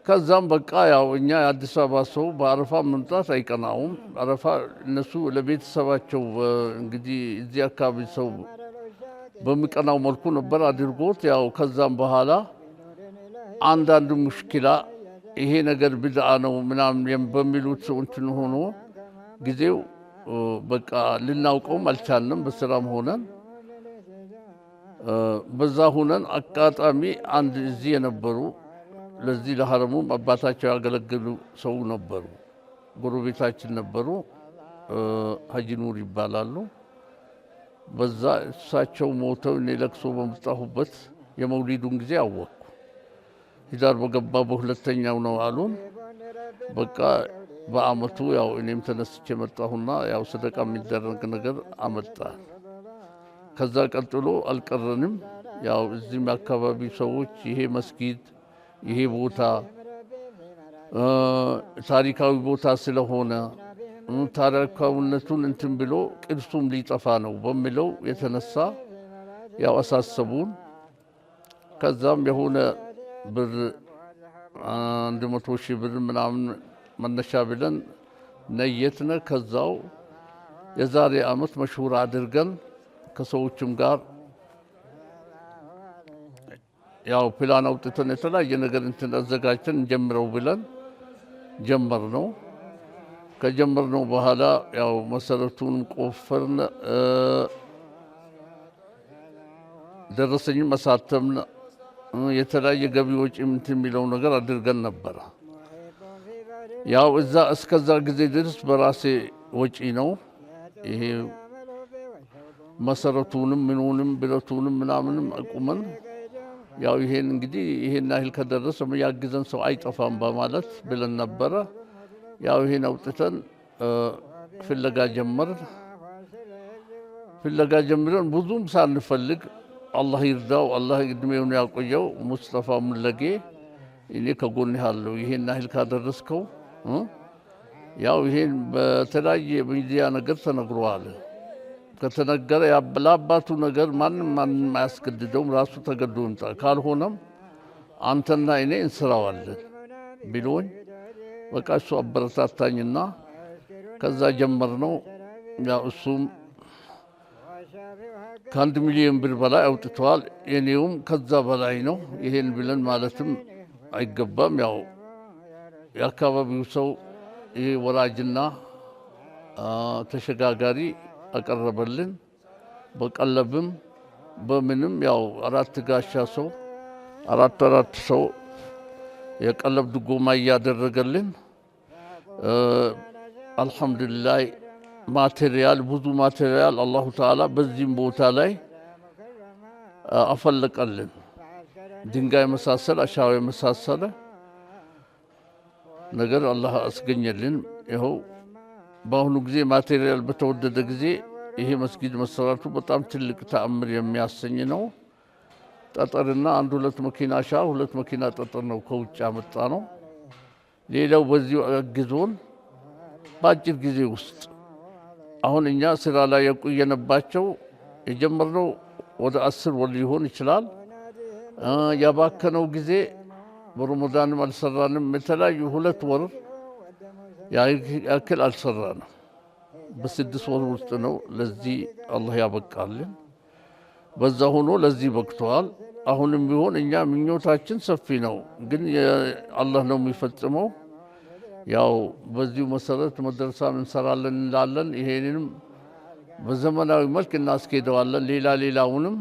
Speaker 5: ከዛም በቃ ያው እኛ የአዲስ አበባ ሰው በአረፋ መምጣት አይቀናውም። አረፋ እነሱ ለቤተሰባቸው እንግዲህ እዚህ አካባቢ ሰው በሚቀናው መልኩ ነበር አድርጎት። ያው ከዛም በኋላ አንዳንድ ሙሽኪላ ይሄ ነገር ብድዓ ነው ምናምን በሚሉት እንትን ሆኖ ጊዜው በቃ ልናውቀውም አልቻልንም። በስራም ሆነን በዛ ሆነን አጋጣሚ አንድ እዚህ የነበሩ ለዚህ ለሐረሙም አባታቸው ያገለግሉ ሰው ነበሩ፣ ጎረቤታችን ነበሩ። ሀጂ ኑር ይባላሉ። በዛ እሳቸው ሞተው እኔ ለቅሶ በመጣሁበት የመውሊዱን ጊዜ አወቅኩ። ሂዳር በገባ በሁለተኛው ነው አሉን። በቃ በአመቱ ያው እኔም ተነስቼ መጣሁና ያው ሰደቃ የሚደረግ ነገር አመጣን። ከዛ ቀጥሎ አልቀረንም። ያው እዚህም አካባቢ ሰዎች ይሄ መስጊድ ይሄ ቦታ ታሪካዊ ቦታ ስለሆነ ታሪካዊነቱን እንትን ብሎ ቅርሱም ሊጠፋ ነው በሚለው የተነሳ ያው አሳሰቡን። ከዛም የሆነ ብር 100 ሺህ ብር ምናምን መነሻ ብለን ነየትነ። ከዛው የዛሬ አመት መሽሁር አድርገን ከሰዎችም ጋር ያው ፕላን አውጥተን የተለያየ ነገር እንትን አዘጋጅተን እንጀምረው ብለን ጀመርነው። ከጀመርነው በኋላ ያው መሰረቱን ቆፈርን፣ ደረሰኝም አሳተምን፣ የተለያየ ገቢ ወጪ እንትን የሚለው ነገር አድርገን ነበረ። ያው እዛ እስከዛ ጊዜ ድረስ በራሴ ወጪ ነው ይሄ መሰረቱንም ምኑንም ብረቱንም ምናምንም አቁመን ያው ይሄን እንግዲህ ይሄን ያህል ከደረሰ ያግዘን ሰው አይጠፋም በማለት ብለን ነበረ። ያው ይሄን አውጥተን ፍለጋ ጀምረን ብዙም ሳንፈልግ አላህ ይርዳው አላህ እድሜውን ያቆየው ሙስጠፋ ሙለጌ እኔ ከጎንህ አለው ይሄን ያህል ካደረስከው ያው ይሄን በተለያየ ሚዲያ ነገር ተነግሯል። ከተነገረ ለአባቱ ነገር ማንም አያስገድደውም፣ ራሱ ተገዶ ይምጣ፣ ካልሆነም አንተና እኔ እንስራዋለን ቢሎኝ በቃ እሱ አበረታታኝና ከዛ ጀመርነው። ያው እሱም ከ1 ሚሊዮን ብር በላይ አውጥተዋል። የኔውም ከዛ በላይ ነው። ይሄን ብለን ማለትም አይገባም። ያው የአካባቢው ሰው ይሄ ወራጅና ተሸጋጋሪ አቀረበልን። በቀለብም በምንም ያው 4 ጋሻ ሰው 4 ሰው የቀለብ ድጎማ እያደረገልን አልሐምዱሊላህ ማቴሪያል ብዙ ማቴሪያል አላሁ ተዓላ በዚህም ቦታ ላይ አፈለቀልን። ድንጋይ መሳሰል አሻዋ የመሳሰለ ነገር አላህ አስገኘልን። ይኸው በአሁኑ ጊዜ ማቴሪያል በተወደደ ጊዜ ይሄ መስጊድ መሰራቱ በጣም ትልቅ ተአምር የሚያሰኝ ነው። ጠጠርና 1-2 መኪና አሻዋ 2 መኪና ጠጠር ነው ከውጭ ያመጣ ነው። ሌላው በዚሁ አግዞን በአጭር ጊዜ ውስጥ አሁን እኛ ስራ ላይ የቆየንባቸው የጀመርነው ወደ 10 ወር ሊሆን ይችላል። ያባከነው ጊዜ በረመዳንም አልሰራንም። የተለያዩ 2 ወር ያክል አልሰራንም። በ6 ወር ውስጥ ነው ለዚህ አላህ ያበቃልን። በዛ ሆኖ ለዚህ በቅተዋል። አሁንም ቢሆን እኛ ምኞታችን ሰፊ ነው፣ ግን አላህ ነው የሚፈጽመው። ያው በዚሁ መሰረት መድረሳን እንሰራለን እንላለን። ይሄንንም በዘመናዊ መልክ እናስኬደዋለን፣ ሌላውንም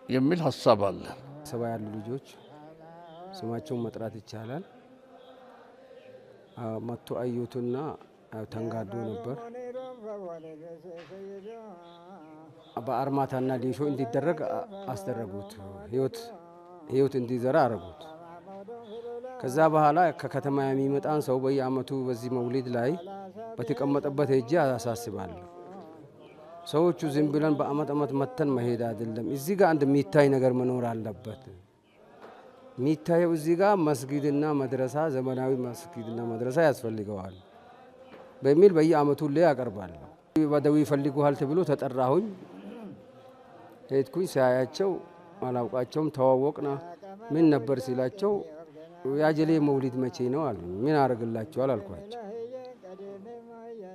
Speaker 5: የሚል ሀሳብ አለ።
Speaker 12: ሰባ ያሉ ልጆች ስማቸውን መጥራት ይቻላል። መቶ አዩቱና ተንጋዶ ነበር። በአርማታና ሊሾ እንዲደረግ አስደረጉት። ህይወት እንዲዘራ አረጉት። ከዛ በኋላ ከከተማ የሚመጣን ሰው በየአመቱ በዚህ መውሊድ ላይ በተቀመጠበት ሄጄ አሳስባለሁ። ሰዎቹ ዝም ብለን በአመት መተን መሄድ አይደለም። እዚህ ጋር አንድ የሚታይ ነገር መኖር አለበት። የሚታየው እዚህ ጋር መስጊድና መድረሳ፣ ዘመናዊ መስጊድና መድረሳ ያስፈልገዋል በሚል በየአመቱ ላይ ያቀርባለሁ። በደዊ ይፈልጉሃል ተብሎ ተጠራሁኝ። ሄድኩኝ። ሲያያቸው አላውቃቸውም። ተዋወቅና ምን ነበር ሲላቸው ያጀሌ መውሊድ መቼ ነው አሉ። ምን አረግላችኋል አልኳቸው።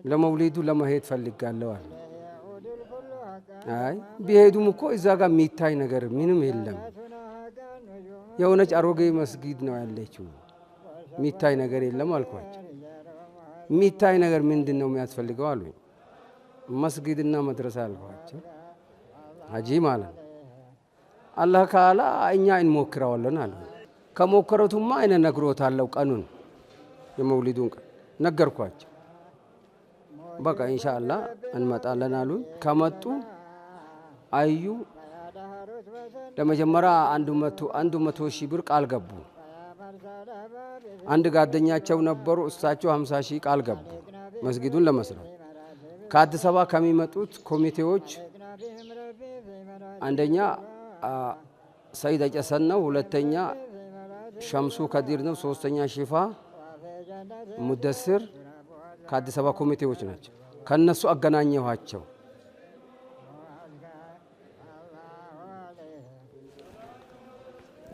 Speaker 12: ለመውሊዱ ለመሄድ ፈልጋለሁ አሉ። አይ ቢሄዱም እኮ እዛ ጋር የሚታይ ነገር ምንም የለም። የሆነች አሮጌ መስጊድ ነው ያለችው። የሚታይ ነገር የለም አልኳቸው። የሚታይ ነገር ምንድን ነው የሚያስፈልገው አሉ። መስጊድና መድረሳ አልኳቸው። ሀጂ ማለት አላህ ካላ እኛ እንሞክረዋለን አሉ። ከሞከረቱማ እኔ ነግሮታለሁ፣ ቀኑን የመውሊዱን ቀን ነገርኳቸው። በቃ ኢንሻአላህ እንመጣለን አሉ። ከመጡ አዩ። ለመጀመሪያ 100 ሺህ ብር ቃል ገቡ። አንድ ጓደኛቸው ነበሩ፣ እሳቸው 50 ሺህ ቃል ገቡ መስጊዱን ለመስራት። ከአዲስ አበባ ከሚመጡት ኮሚቴዎች አንደኛ ሰይድ አጨሰን ነው፣ ሁለተኛ ሸምሱ ከዲር ነው፣ ሶስተኛ ሺፋ ሙደስር ከአዲስ አበባ ኮሚቴዎች ናቸው። ከነሱ አገናኘኋቸው።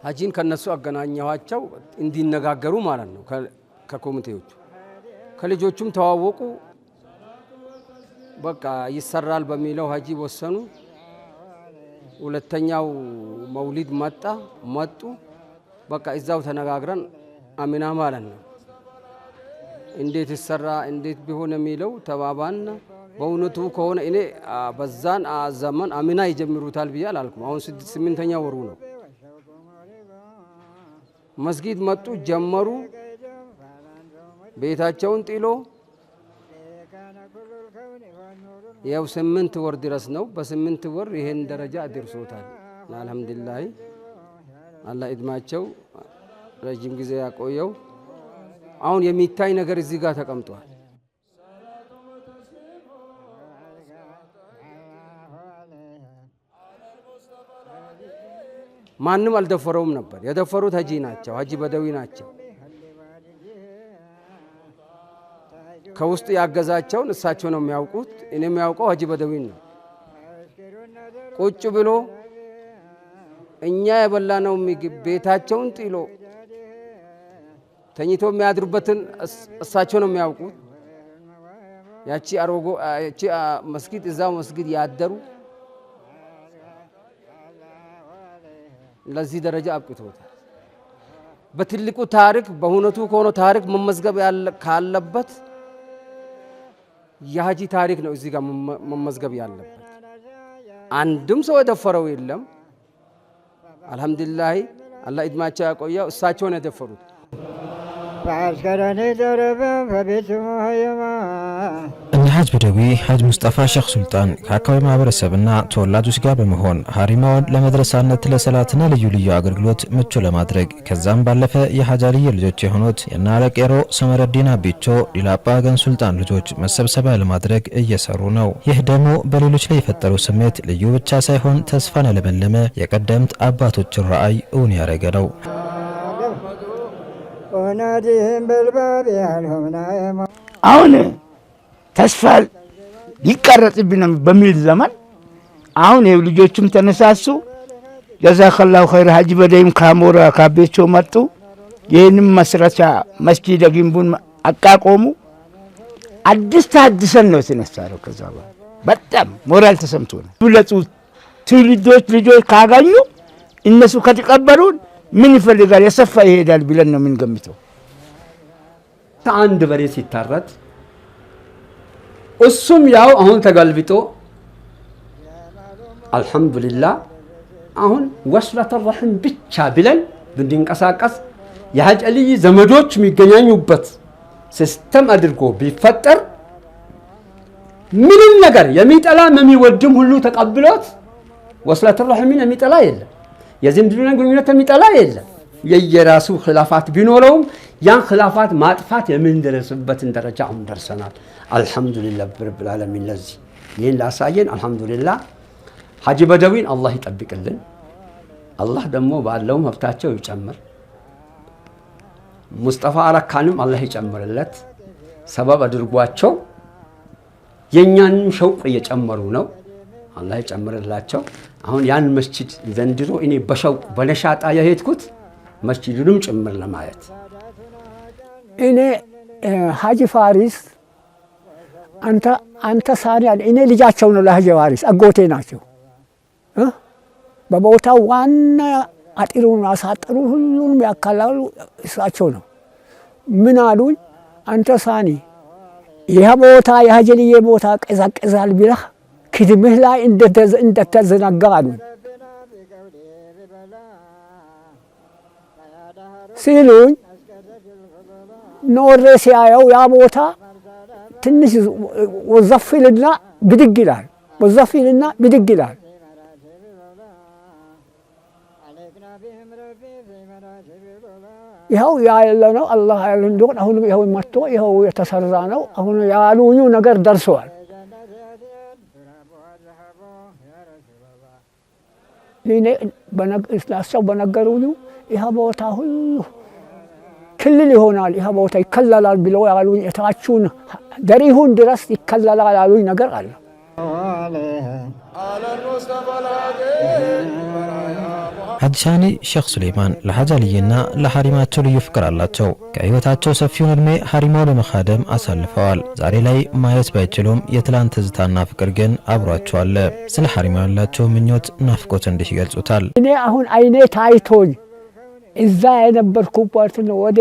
Speaker 12: ሀጂን ከነሱ አገናኘኋቸው እንዲነጋገሩ ማለት ነው። ከኮሚቴዎቹ ከልጆቹም ተዋወቁ። በቃ ይሰራል በሚለው ሀጂ ወሰኑ። ሁለተኛው መውሊድ መጡ። በቃ እዛው ተነጋግረን አሚና ማለት ነው። እንዴት ይሰራ እንዴት ቢሆን የሚለው ተባባና በእውነቱ ከሆነ እኔ በዛን ዘመን አሚና ይጀምሩታል ብዬ አላልኩም። አሁን 8ኛ ወሩ ነው። መስጊድ መጡ፣ ጀመሩ። ቤታቸውን ጥሎ ያው 8 ወር ድረስ ነው። በ8 ወር ይሄን ደረጃ አድርሶታል። አልሐምዱሊላህ አላህ እድማቸው ረጅም ጊዜ ያቆየው። አሁን የሚታይ ነገር እዚህ ጋር ተቀምጧል። ማንም አልደፈረውም ነበር። የደፈሩት ሀጂ ናቸው፣ ሀጂ በደዊ ናቸው። ከውስጥ ያገዛቸውን እሳቸው ነው የሚያውቁት። እኔ የሚያውቀው ሀጂ በደዊን ነው። ቁጭ ብሎ እኛ የበላነው ምግብ ቤታቸውን ጥሎ ተኝቶ የሚያድሩበትን እሳቸው ነው የሚያውቁት። ያቺ መስጊድ እዛው መስጊድ ያደሩ ለዚህ ደረጃ አብቅቶታል። በትልቁ ታሪክ በእውነቱ ከሆነ ታሪክ መመዝገብ ካለበት የሀጂ ታሪክ ነው እዚህ ጋር መመዝገብ ያለበት። አንድም ሰው የደፈረው የለም። አልሐምዱሊላህ አላህ እድማቸው ያቆየው። እሳቸውን የደፈሩት
Speaker 2: እነ ሀጅ በደዊ ሀጅ ሙስጠፋ ሼክ ሱልጣን ከአካባቢ ማህበረሰብና ተወላጆች ጋር በመሆን ሀሪማውን ለመድረሳነት ለሰላትና ልዩ ልዩ አገልግሎት ምቹ ለማድረግ ከዛም ባለፈ የሀጅ አልይ ልጆች የሆኑት የና አለቄሮ ሰመረዲን አቢቾ ዲላጳ ገን ሱልጣን ልጆች መሰብሰቢያ ለማድረግ እየሰሩ ነው። ይህ ደግሞ በሌሎች ላይ የፈጠረው ስሜት ልዩ ብቻ ሳይሆን ተስፋን ያለመለመ የቀደምት አባቶችን ራእይ እውን ያደረገ ነው።
Speaker 8: አሁን ተስፋ ሊቀረጽብን በሚል ዘመን አሁን ይኸው ልጆቹም ተነሳሱ። ጀዛከላሁ ኸይር ሀጂ በደይም ካሞራ ካቤቾ መጡ። ይህንም መስረቻ መስጂድ ግንቡን አቃቆሙ። አዲስ ታድሰን ነው የተነሳነው። ከዛ በጣም ሞራል ተሰምቶ ነው ሁለቱ ትውልዶች ልጆች ካገኙ እነሱ ከተቀበሉን ምን ይፈልጋል የሰፋ ይሄዳል ብለን ነው የምንገምተው።
Speaker 4: አንድ በሬ ሲታረድ እሱም ያው አሁን ተገልብጦ አልሐምዱሊላህ አሁን ወስለተ ረህም ብቻ ብለን ብንንቀሳቀስ የሀጅ አልይ ዘመዶች የሚገናኙበት ሲስተም አድርጎ ቢፈጠር ምንም ነገር የሚጠላም የሚወድም ሁሉ ተቀብሎት ወስለተ ረህምን የሚጠላ የለም። የዝምድና ግንኙነት የሚጠላ የለም። የየራሱ ኺላፋት ቢኖረውም ያን ኺላፋት ማጥፋት የምንደርስበትን ደረጃ አሁን ደርሰናል። አልሐምዱሊላህ ረብል ዓለሚን። ለዚህ ይህን ላሳየን አልሐምዱሊላህ። ሀጂ በደዊን አላህ ይጠብቅልን። አላህ ደግሞ ባለው መብታቸው ይጨምር። ሙስጠፋ አረካንም አላህ ይጨምርለት። ሰበብ አድርጓቸው የኛንም ሸውቅ እየጨመሩ ነው። አላህ ይጨምርላቸው። አሁን ያን መስጂድ ዘንድሮ እኔ በሸውቅ በነሻጣ የሄድኩት መስጂዱንም ጭምር ለማየት
Speaker 6: እኔ ሀጂ ፋሪስ አንተ ሳኒ አለ እኔ ልጃቸው ነው ለሀጂ ፋሪስ አጎቴ ናቸው። በቦታው ዋና አጥሩን አሳጥሩ ሁሉንም ያካላሉ እሳቸው ነው። ምን አሉኝ? አንተ ሳኒ ይሄ ቦታ የሀጀልዬ ቦታ ቀዛቀዛል ቢላህ ክድምህ ላይ እንደተዘናጋ አሉኝ ሲሉኝ ኖሬ ሲያየው ያ ቦታ ትንሽ ወዘፊልና ብድግ ይላል፣ ወዘፊልና ብድግ ይላል። ይኸው ያለ ነው አላህ ያለ እንደሆነ አሁንም ይኸው መጥቶ ይኸው የተሰራ ነው። አሁን ያሉኙ ነገር ደርሰዋል። እኔ በነገራቸው በነገሩኝ ይሄ ቦታ ሁሉ ክልል ይሆናል፣ ይሄ ቦታ ይከለላል ብለው ያሉኝ እታቹን ደሪሁን ድረስ ይከለላል ያሉኝ ነገር አለ።
Speaker 2: ሀጂ ሳኒ ሼክ ሱሌይማን ለሀጂ አልይና ለሐሪማቸው ልዩ ፍቅር አላቸው። ከህይወታቸው ሰፊውን እድሜ ሐሪማው ለመኻደም አሳልፈዋል። ዛሬ ላይ ማየት ባይችሉም የትላንት ትዝታና ፍቅር ግን አብሯቸው አለ። ስለ ሐሪማው ያላቸው ምኞት ናፍቆት እንዲህ ይገልጹታል።
Speaker 6: እኔ አሁን አይኔ ታይቶኝ እዛ የነበርኩባትን ወደ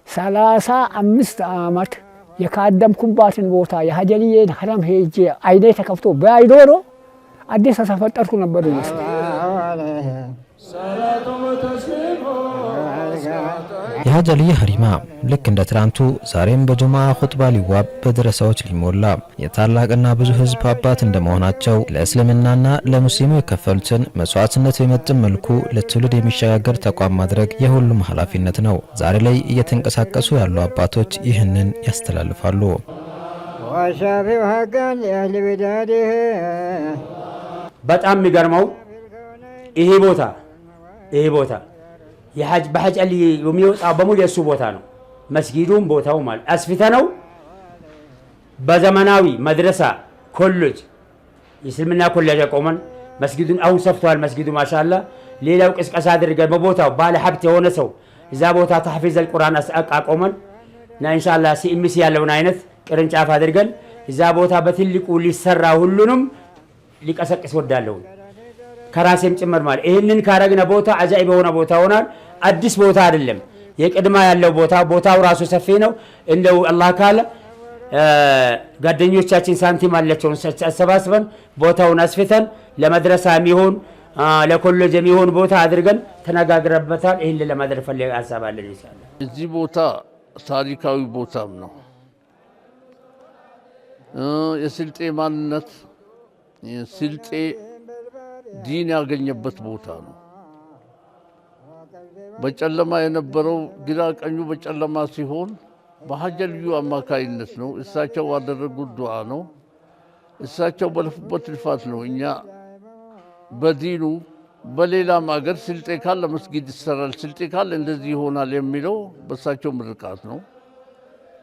Speaker 6: 35 ዓመት የካደምኩባትን ቦታ የሀጂ አልይን ሐረም ሄጄ አይኔ ተከፍቶ ባይኖሮ አዲስ ተፈጠርኩ ነበር ይመስል።
Speaker 2: የሀጂ አልይ ሐሪማ ልክ እንደ ትናንቱ ዛሬም በጁምዓ ኹጥባ ሊዋብ በደረሳዎች ሊሞላ የታላቅና ብዙ ህዝብ አባት እንደመሆናቸው ለእስልምናና ለሙስሊሙ የከፈሉትን መስዋዕትነት በመጠን መልኩ ለትውልድ የሚሸጋገር ተቋም ማድረግ የሁሉም ኃላፊነት ነው። ዛሬ ላይ እየተንቀሳቀሱ ያሉ አባቶች ይህንን ያስተላልፋሉ።
Speaker 10: በጣም የሚገርመው ይሄ ቦታ በሀጂ አልይ የሚወጣው በሙሉ የእሱ ቦታ ነው። መስጊዱም ቦታው ማለት አስፊተ ነው። በዘመናዊ መድረሳ ኮሌጅ የእስልምና ኮሌጅ አቆመን። መስጊዱን አሁን ሰፍቷል። መስጊዱ ማሻአላ። ሌላው ቅስቀሳ አድርገን በቦታው ባለ ሀብት የሆነ ሰው እዛ ቦታ ተሕፊዝ አልቁርአን አቆመን እና ኢንሻአላህ ሲኤምሲ ያለውን አይነት ቅርንጫፍ አድርገን እዛ ቦታ በትልቁ ሊሰራ ሁሉንም ሊቀሰቅስ ወዳለው ከራሴም ጭምር ማለት ይህንን ካረግነ ቦታ አጃኢብ የሆነ ቦታ ሆናል። አዲስ ቦታ አይደለም፣ የቅድማ ያለው ቦታው ራሱ ሰፊ ነው። እንደው አላህ ካለ ጓደኞቻችን ሳንቲም አላቸውን አሰባስበን ቦታውን አስፍተን ለመድረሳ የሚሆን ለኮሌጅ የሚሆን ቦታ አድርገን ተነጋግረበታል። ይህን ለማድረግ ፈልገን አሳባለን ኢንሻአላህ።
Speaker 5: እዚህ ቦታ ታሪካዊ ቦታም ነው። የስልጤ ማንነት ስልጤ ዲን ያገኘበት ቦታ ነው። በጨለማ የነበረው ግራ ቀኙ በጨለማ ሲሆን በሀጂ አልዩ አማካይነት ነው። እሳቸው ያደረጉት ዱዓ ነው። እሳቸው በለፉበት ልፋት ነው እኛ በዲኑ በሌላም አገር ስልጤ ካለ መስጊድ ይሰራል፣ ስልጤ ካለ እንደዚህ ይሆናል የሚለው በእሳቸው ምርቃት ነው።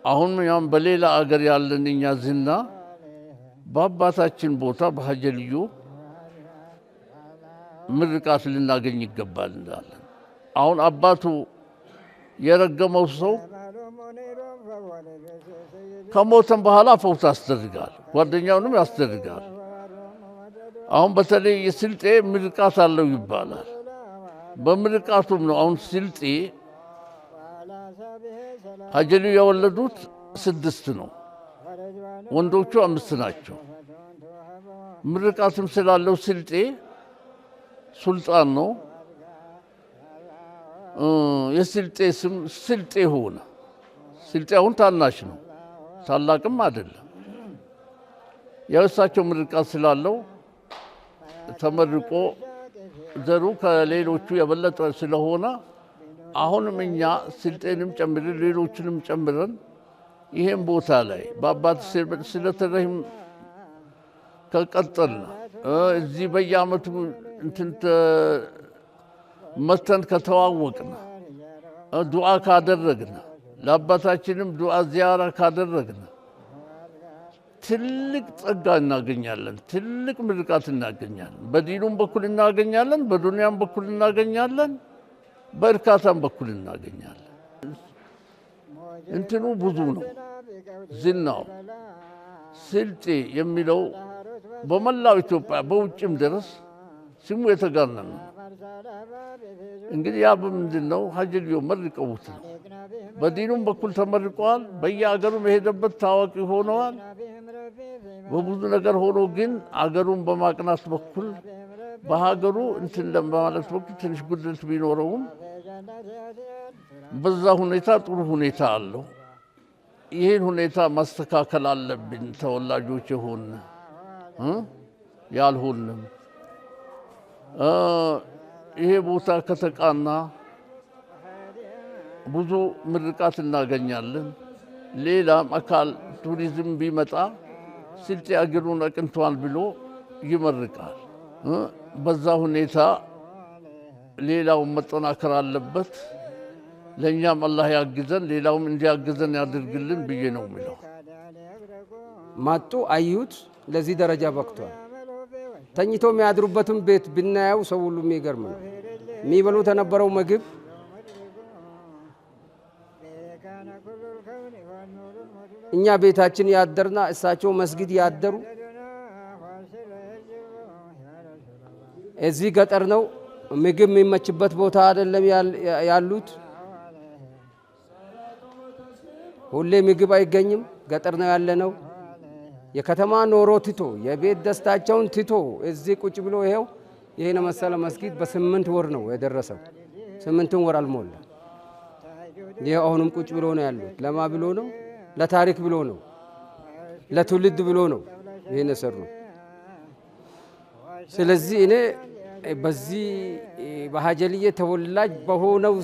Speaker 5: አሁን ያም በሌላ አገር ያለን እኛ ዝና በአባታችን ቦታ በሀጂ አልዩ ምርቃት ልናገኝ ይገባል እንላለን። አሁን አባቱ የረገመው ሰው ከሞተም በኋላ ፈውስ ያስደርጋል፣ ጓደኛውንም ያስደርጋል። አሁን በተለይ የስልጤ ምርቃት አለው ይባላል። በምርቃቱም ነው አሁን ስልጤ ሀጀሉ የወለዱት 6 ነው፣ ወንዶቹ 5 ናቸው። ምርቃትም ስላለው ስልጤ ሱልጣን ነው። የስልጤ ስም ስልጤ ሆነ። ስልጤ አሁን ታናሽ ነው፣ ታላቅም አይደለም። ያው እሳቸው ምርቃት ስላለው ተመርቆ ዘሩ ከሌሎቹ የበለጠ ስለሆነ አሁንም እኛ ስልጤንም ጨምረን ሌሎችንም ጨምረን ይሄን ቦታ ላይ በአባት ስለተረህም ከቀጠልና እዚህ በየዓመቱ እንትን መተን ከተዋወቅና ዱዓ ካደረግና ለአባታችንም ዱዓ ዚያራ ካደረግና ትልቅ ጸጋ እናገኛለን፣ ትልቅ ምርቃት እናገኛለን። በዲኑም በኩል እናገኛለን፣ በዱንያም በኩል እናገኛለን፣ በእርካታም በኩል እናገኛለን። እንትኑ ብዙ ነው ዝናው። ስልጤ የሚለው በመላው ኢትዮጵያ በውጭም ድረስ ስሙ የተጋነነ ነው። እንግዲህ ያ በምንድን ነው? ሀጀልዮ መርቀውት ነው። በዲኑም በኩል ተመርቀዋል። በየአገሩ የሄደበት ታዋቂ ሆነዋል። በብዙ ነገር ሆኖ ግን አገሩን በማቅናት በኩል በሀገሩ እንትን ለማለት በኩል ትንሽ ጉድለት ቢኖረውም በዛ ሁኔታ ጥሩ ሁኔታ አለው። ይህን ሁኔታ ማስተካከል አለብን። ተወላጆች የሆን ያልሆንም ይሄ ቦታ ከተቃና ብዙ ምርቃት እናገኛለን። ሌላም አካል ቱሪዝም ቢመጣ ስልጤ አገሩን አቅንቷል ብሎ ይመርቃል። በዛ ሁኔታ ሌላውን መጠናከር አለበት። ለእኛም አላህ ያግዘን፣ ሌላውም እንዲያግዘን ያድርግልን ብዬ ነው የሚለው።
Speaker 12: መጡ አዩት፣ ለዚህ ደረጃ በቅቷል። ተኝቶ የሚያድሩበትን ቤት ብናየው ሰው ሁሉ የሚገርም ነው። የሚበሉት የነበረው ምግብ እኛ ቤታችን ያደርና እሳቸው መስጊድ ያደሩ። እዚህ ገጠር ነው፣ ምግብ የሚመችበት ቦታ አይደለም ያሉት። ሁሌ ምግብ አይገኝም፣ ገጠር ነው ያለነው። የከተማ ኖሮ ትቶ የቤት ደስታቸውን ትቶ እዚህ ቁጭ ብሎ ይሄው ይሄን መሰለ መስጊድ በ8 ወር ነው የደረሰው። 8 ወር አልሞላ። ይሄ አሁንም ቁጭ ብሎ ነው ያሉት። ለማ ብሎ ነው? ለታሪክ ብሎ ነው፣ ለትውልድ ብሎ ነው ይሄን የሰሩ። ስለዚህ እኔ በዚህ በሀጀልዬ ተወላጅ በሆነው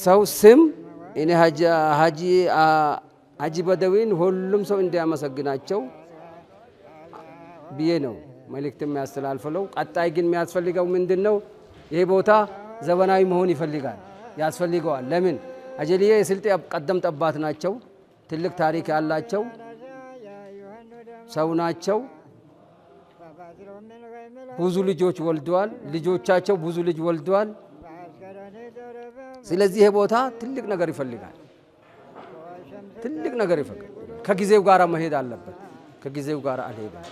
Speaker 12: ሰው ስም እኔ ሀጂ በደዊን ሁሉም ሰው እንዲያመሰግናቸው ብዬ ነው መልእክት የሚያስተላልፈው። ቀጣይ ግን የሚያስፈልገው ምንድን ነው? ይሄ ቦታ ዘመናዊ መሆን ይፈልጋል፣ ያስፈልገዋል። ለምን? ሀጀልዬ የስልጤ ቀደምት አባት ናቸው። ትልቅ ታሪክ ያላቸው ሰው ናቸው። ብዙ ልጆች ወልደዋል። ልጆቻቸው ብዙ ልጅ ወልደዋል። ስለዚህ ይሄ ቦታ ትልቅ ነገር ይፈልጋል፣ ትልቅ ነገር ይፈልጋል። ከጊዜው ጋር መሄድ አለበት። ከጊዜው ጋር አልሄደም።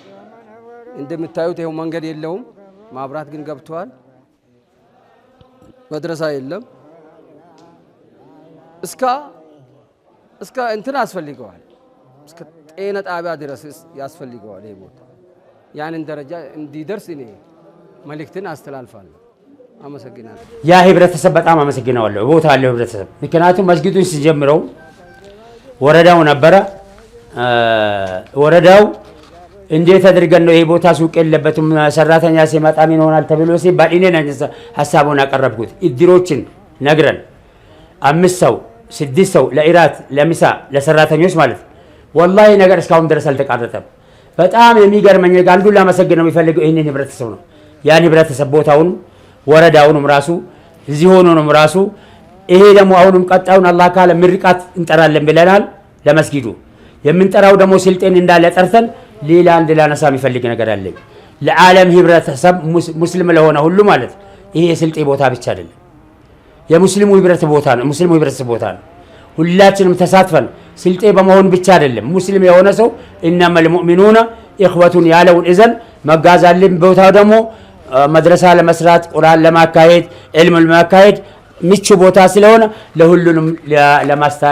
Speaker 12: እንደምታዩት ይሄው መንገድ የለውም፣ ማብራት ግን ገብቷል። መድረሳ የለም። እስከ እንትን ያስፈልገዋል፣ እስከ ጤና ጣቢያ ድረስ ያስፈልገዋል ይሄ ቦታ። ያንን ደረጃ እንዲደርስ እኔ መልእክትን አስተላልፋለሁ። አመሰግናለሁ።
Speaker 10: ያ ህብረተሰብ በጣም አመሰግናለሁ። ቦታ ያለው ህብረተሰብ ምክንያቱም መስጊዱን ሲጀምረው ወረዳው ነበረ። ወረዳው እንዴት አድርገን ነው ይሄ ቦታ ሱቅ የለበትም ሰራተኛ ሲመጣ ምን ይሆናል ተብሎ ሲባል እኔ ነኝ ሐሳቡን አቀረብኩት። እድሮችን ነግረን 5 ሰው 6 ሰው ለኢራት ለምሳ ለሰራተኞች ማለት ወላሂ ነገር እስካሁን ድረስ አልተቃረጠም። በጣም የሚገርመኝ አንዱን ላመሰግነው የሚፈልገው ይሄንን ህብረተሰብ ነው። ያን ህብረተሰብ ቦታውን ወረዳውንም ራሱ እዚህ ሆኖንም ራሱ ይሄ ደግሞ አሁንም ቀጣዩን አላህ ካለ ምርቃት እንጠራለን ብለናል። ለመስጊዱ የምንጠራው ደግሞ ስልጤን እንዳለ ጠርተን ሌላ አንድ ላነሳ የሚፈልግ ነገር አለ። ለዓለም ህብረተሰብ ሙስሊም ለሆነ ሁሉ ማለት ይሄ የስልጤ ቦታ ብቻ አይደለም፣ የሙስሊሙ ህብረት ቦታ ነው። ሙስሊሙ ህብረተሰብ ቦታ ነው። ሁላችንም ተሳትፈን ስልጤ በመሆን ብቻ አይደለም ሙስሊም የሆነ ሰው ኢነመል ሙእሚኑና ኢኽወቱን ያለውን እዘን መጋዛልን ቦታው ደግሞ መድረሳ ለመስራት ቁርአን ለማካሄድ ዕልም ለማካሄድ ምቹ ቦታ ስለሆነ ለሁሉንም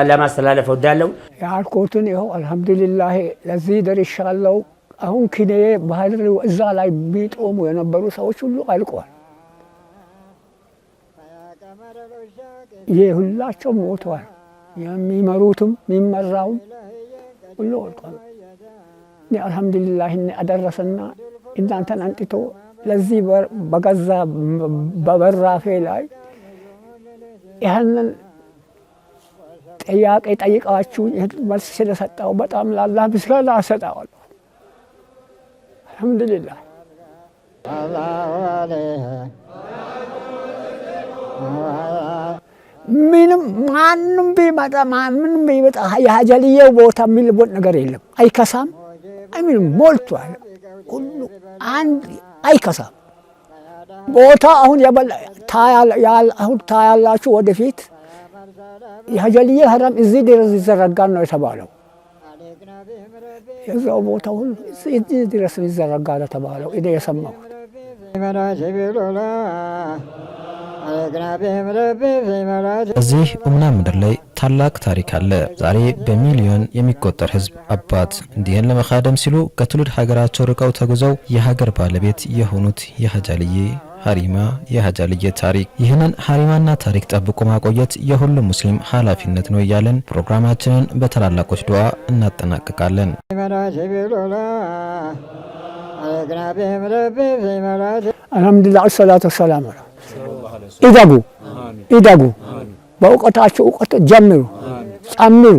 Speaker 10: ለማስተላለፍ ወዳለው
Speaker 6: ያልኩትን ይኸው አልሐምዱሊላህ ለዚህ ደርሻለሁ። አሁን ኪኔ ባህር እዛ ላይ ቢጦሙ የነበሩ ሰዎች ሁሉ አልቀዋል። ይሄ ሁላቸው ሞተዋል። የሚመሩትም የሚመራውም ሁሉ አልቀዋል። እኔ አልሐምዱሊላህ አደረሰና እናንተን አንጥቶ ለዚህ በገዛ በበራፌ ላይ ይህንን ጥያቄ ጠይቃችሁ መልስ ስለሰጠው በጣም ለአላህ ምስጋና እሰጣለሁ። አልሐምዱሊላህ ምንም ማንም ቢመጣ ምንም ቢመጣ የሀጀልየው ቦታ የሚልቦት ነገር የለም። አይከሳም፣ ምንም ሞልቷል። ሁሉ አንድ አይከሳም ቦታ አሁን ታያላችሁ። ወደፊት የሀጀልየ ሀረም እዚህ ድረስ ይዘረጋል ነው የተባለው። የዛው ቦታ ሁሉ እዚህ ድረስ ይዘረጋል የተባለው እኔ የሰማሁት።
Speaker 2: እዚህ ኡምና ምድር ላይ ታላቅ ታሪክ አለ። ዛሬ በሚሊዮን የሚቆጠር ህዝብ አባት እንዲህን ለመኻደም ሲሉ ከትውልድ ሀገራቸው ርቀው ተጉዘው የሀገር ባለቤት የሆኑት የሀጃልየ ሀሪማ የሀጃልየ ታሪክ፣ ይህንን ሀሪማና ታሪክ ጠብቆ ማቆየት የሁሉም ሙስሊም ኃላፊነት ነው እያለን ፕሮግራማችንን በታላላቆች ዱዓ እናጠናቅቃለን።
Speaker 6: አልሐምዱሊላህ ሰላቱ ወሰላሙ ኢደጉ በእውቀታችሁ እውቀት ጀምሩ፣ ጨምሩ።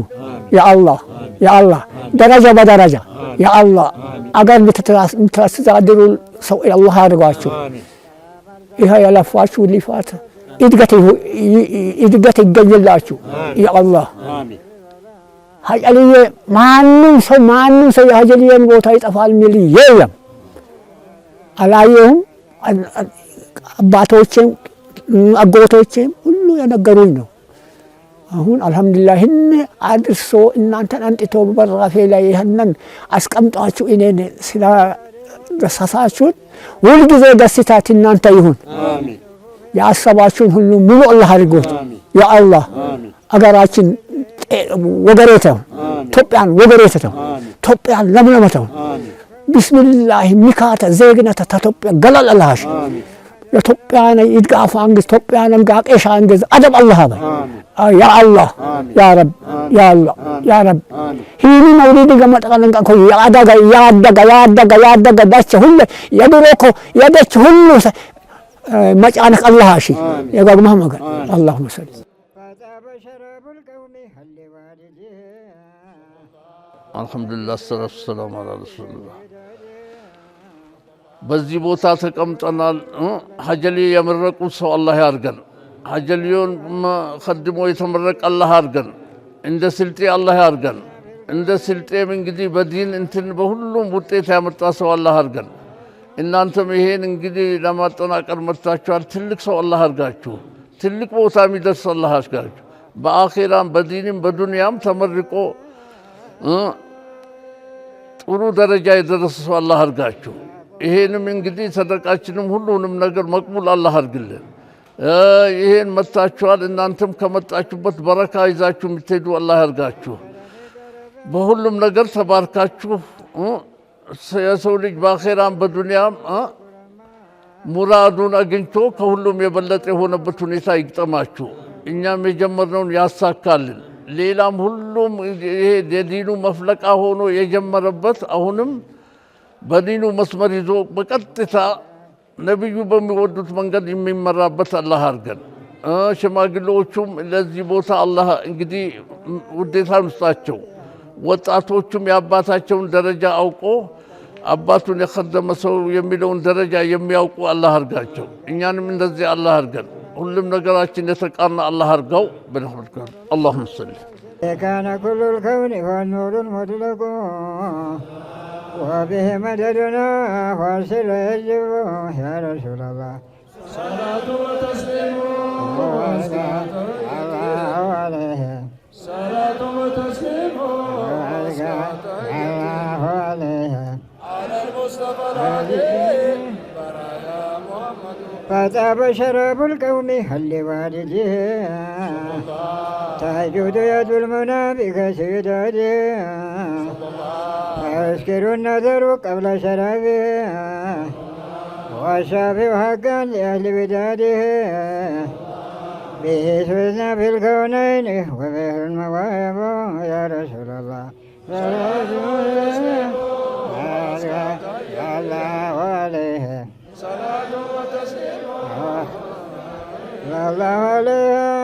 Speaker 6: የአላህ ደረጃ በደረጃ የአላህ አገር የምታስተዳድሩ ሰው አላህ አድርጓችሁ። ይሄ የለፋችሁ ልፋት እድገት ይገኝላችሁ የአላህ። ሀጀልየ ማንም ሰው የሀጀልየን ቦታ ይጠፋል የሚል የለም። አላየሁም። አባቶቼም አጎቶቼም ሁሉ የነገሩኝ ነው። አሁን አልሐምዱሊላህ ይህን አድርሶ እናንተን አንጥቶ በራፌ ላይ ይህንን አስቀምጣችሁ እኔን ስለደሰሳችሁን ሁልጊዜ ደስታት እናንተ ይሁን። ያሰባችሁን ሁሉ ሙሉ አላህ አድርጎት የአላህ አገራችን ወገሬተው ኢትዮጵያን ወገሬተው ኢትዮጵያን ለምለመተው ቢስሚላህ ሚካተ ዜግነተ ኢትዮጵያ ገለለላሽ ኢትዮጵያ ይድጋፋ አንግዝ ኢትዮጵያ ነምጋቄሻ አንግዝ አደብ አላህ በይ ያ አላህ ያ ረብ ያ አላህ ያ ረብ ሂኒ መውሊድ ገመጠቀን እንኳን ያደገ ዳች ሁሉ የድሮኮ የደች ሁሉ መጫነቅ አላህ እሺ የጋግማ መገን አላሁመ ሰል
Speaker 5: አልሐምዱሊላህ ሰላቱ ሰላም አላ ረሱልላህ። በዚህ ቦታ ተቀምጠናል። ሀጀልየ የመረቁት ሰው አላህ ያርገን። ሀጀልየውን ከድሞ የተመረቀ አላህ ያርገን። እንደ ስልጤ አላህ ያርገን። እንደ ስልጤም እንግዲህ በዲን እንትን በሁሉም ውጤት ያመጣ ሰው አላህ ያርገን። እናንተም ይሄን እንግዲህ ለማጠናቀር መጥታችኋል። ትልቅ ሰው አላህ ያርጋችሁ። ትልቅ ቦታ የሚደርስ አላህ ያርጋችሁ። በአኺራም በዲንም በዱንያም ተመርቆ ጥሩ ደረጃ የደረሰ ሰው አላህ ያርጋችሁ። ይሄንም እንግዲህ ሰደቃችንም ሁሉንም ነገር መቅቡል አላህ አድርግልን። ይሄን መጣችኋል። እናንተም ከመጣችሁበት በረካ ይዛችሁ የምትሄዱ አላህ ያርጋችሁ። በሁሉም ነገር ተባርካችሁ የሰው ልጅ በአኺራም በዱንያም ሙራዱን አግኝቶ ከሁሉም የበለጠ የሆነበት ሁኔታ ይግጠማችሁ። እኛም የጀመርነውን ያሳካልን። ሌላም ሁሉም ይሄ የዲኑ መፍለቃ ሆኖ የጀመረበት አሁንም በዲኑ መስመር ይዞ በቀጥታ ነብዩ በሚወዱት መንገድ የሚመራበት አላህ አድርገን። ሽማግሌዎቹም ለዚህ ቦታ አላህ እንግዲህ ውዴታ ይስጣቸው። ወጣቶቹም የአባታቸውን ደረጃ አውቆ አባቱን የኸደመ ሰው የሚለውን ደረጃ የሚያውቁ አላህ አድርጋቸው። እኛንም እንደዚህ አላህ አድርገን። ሁሉም ነገራችን የተቃና አላህ አድርገው። በረህመትከ አላሁመ ሰሊ
Speaker 3: ካነ ኩሉል ከውኒ ወኑሩን ሙጥለቁ وبه مددنا واصل الجب يا رسول الله
Speaker 13: صلاة وتسليم وصلاة
Speaker 3: الله عليه
Speaker 13: صلاة وتسليم وصلاة
Speaker 3: الله عليه
Speaker 13: على المصطفى الهادي برايا محمد
Speaker 3: فطاب شراب القوم هل والده تهجد يد المنى بكسيداده فيسكر النذر قبل شرابه والشافع حقا لأهل بداده به سوزنا في الكونين وبه المواهب يا رسول الله الله عليه
Speaker 13: صلاة وتسليم
Speaker 3: الله عليه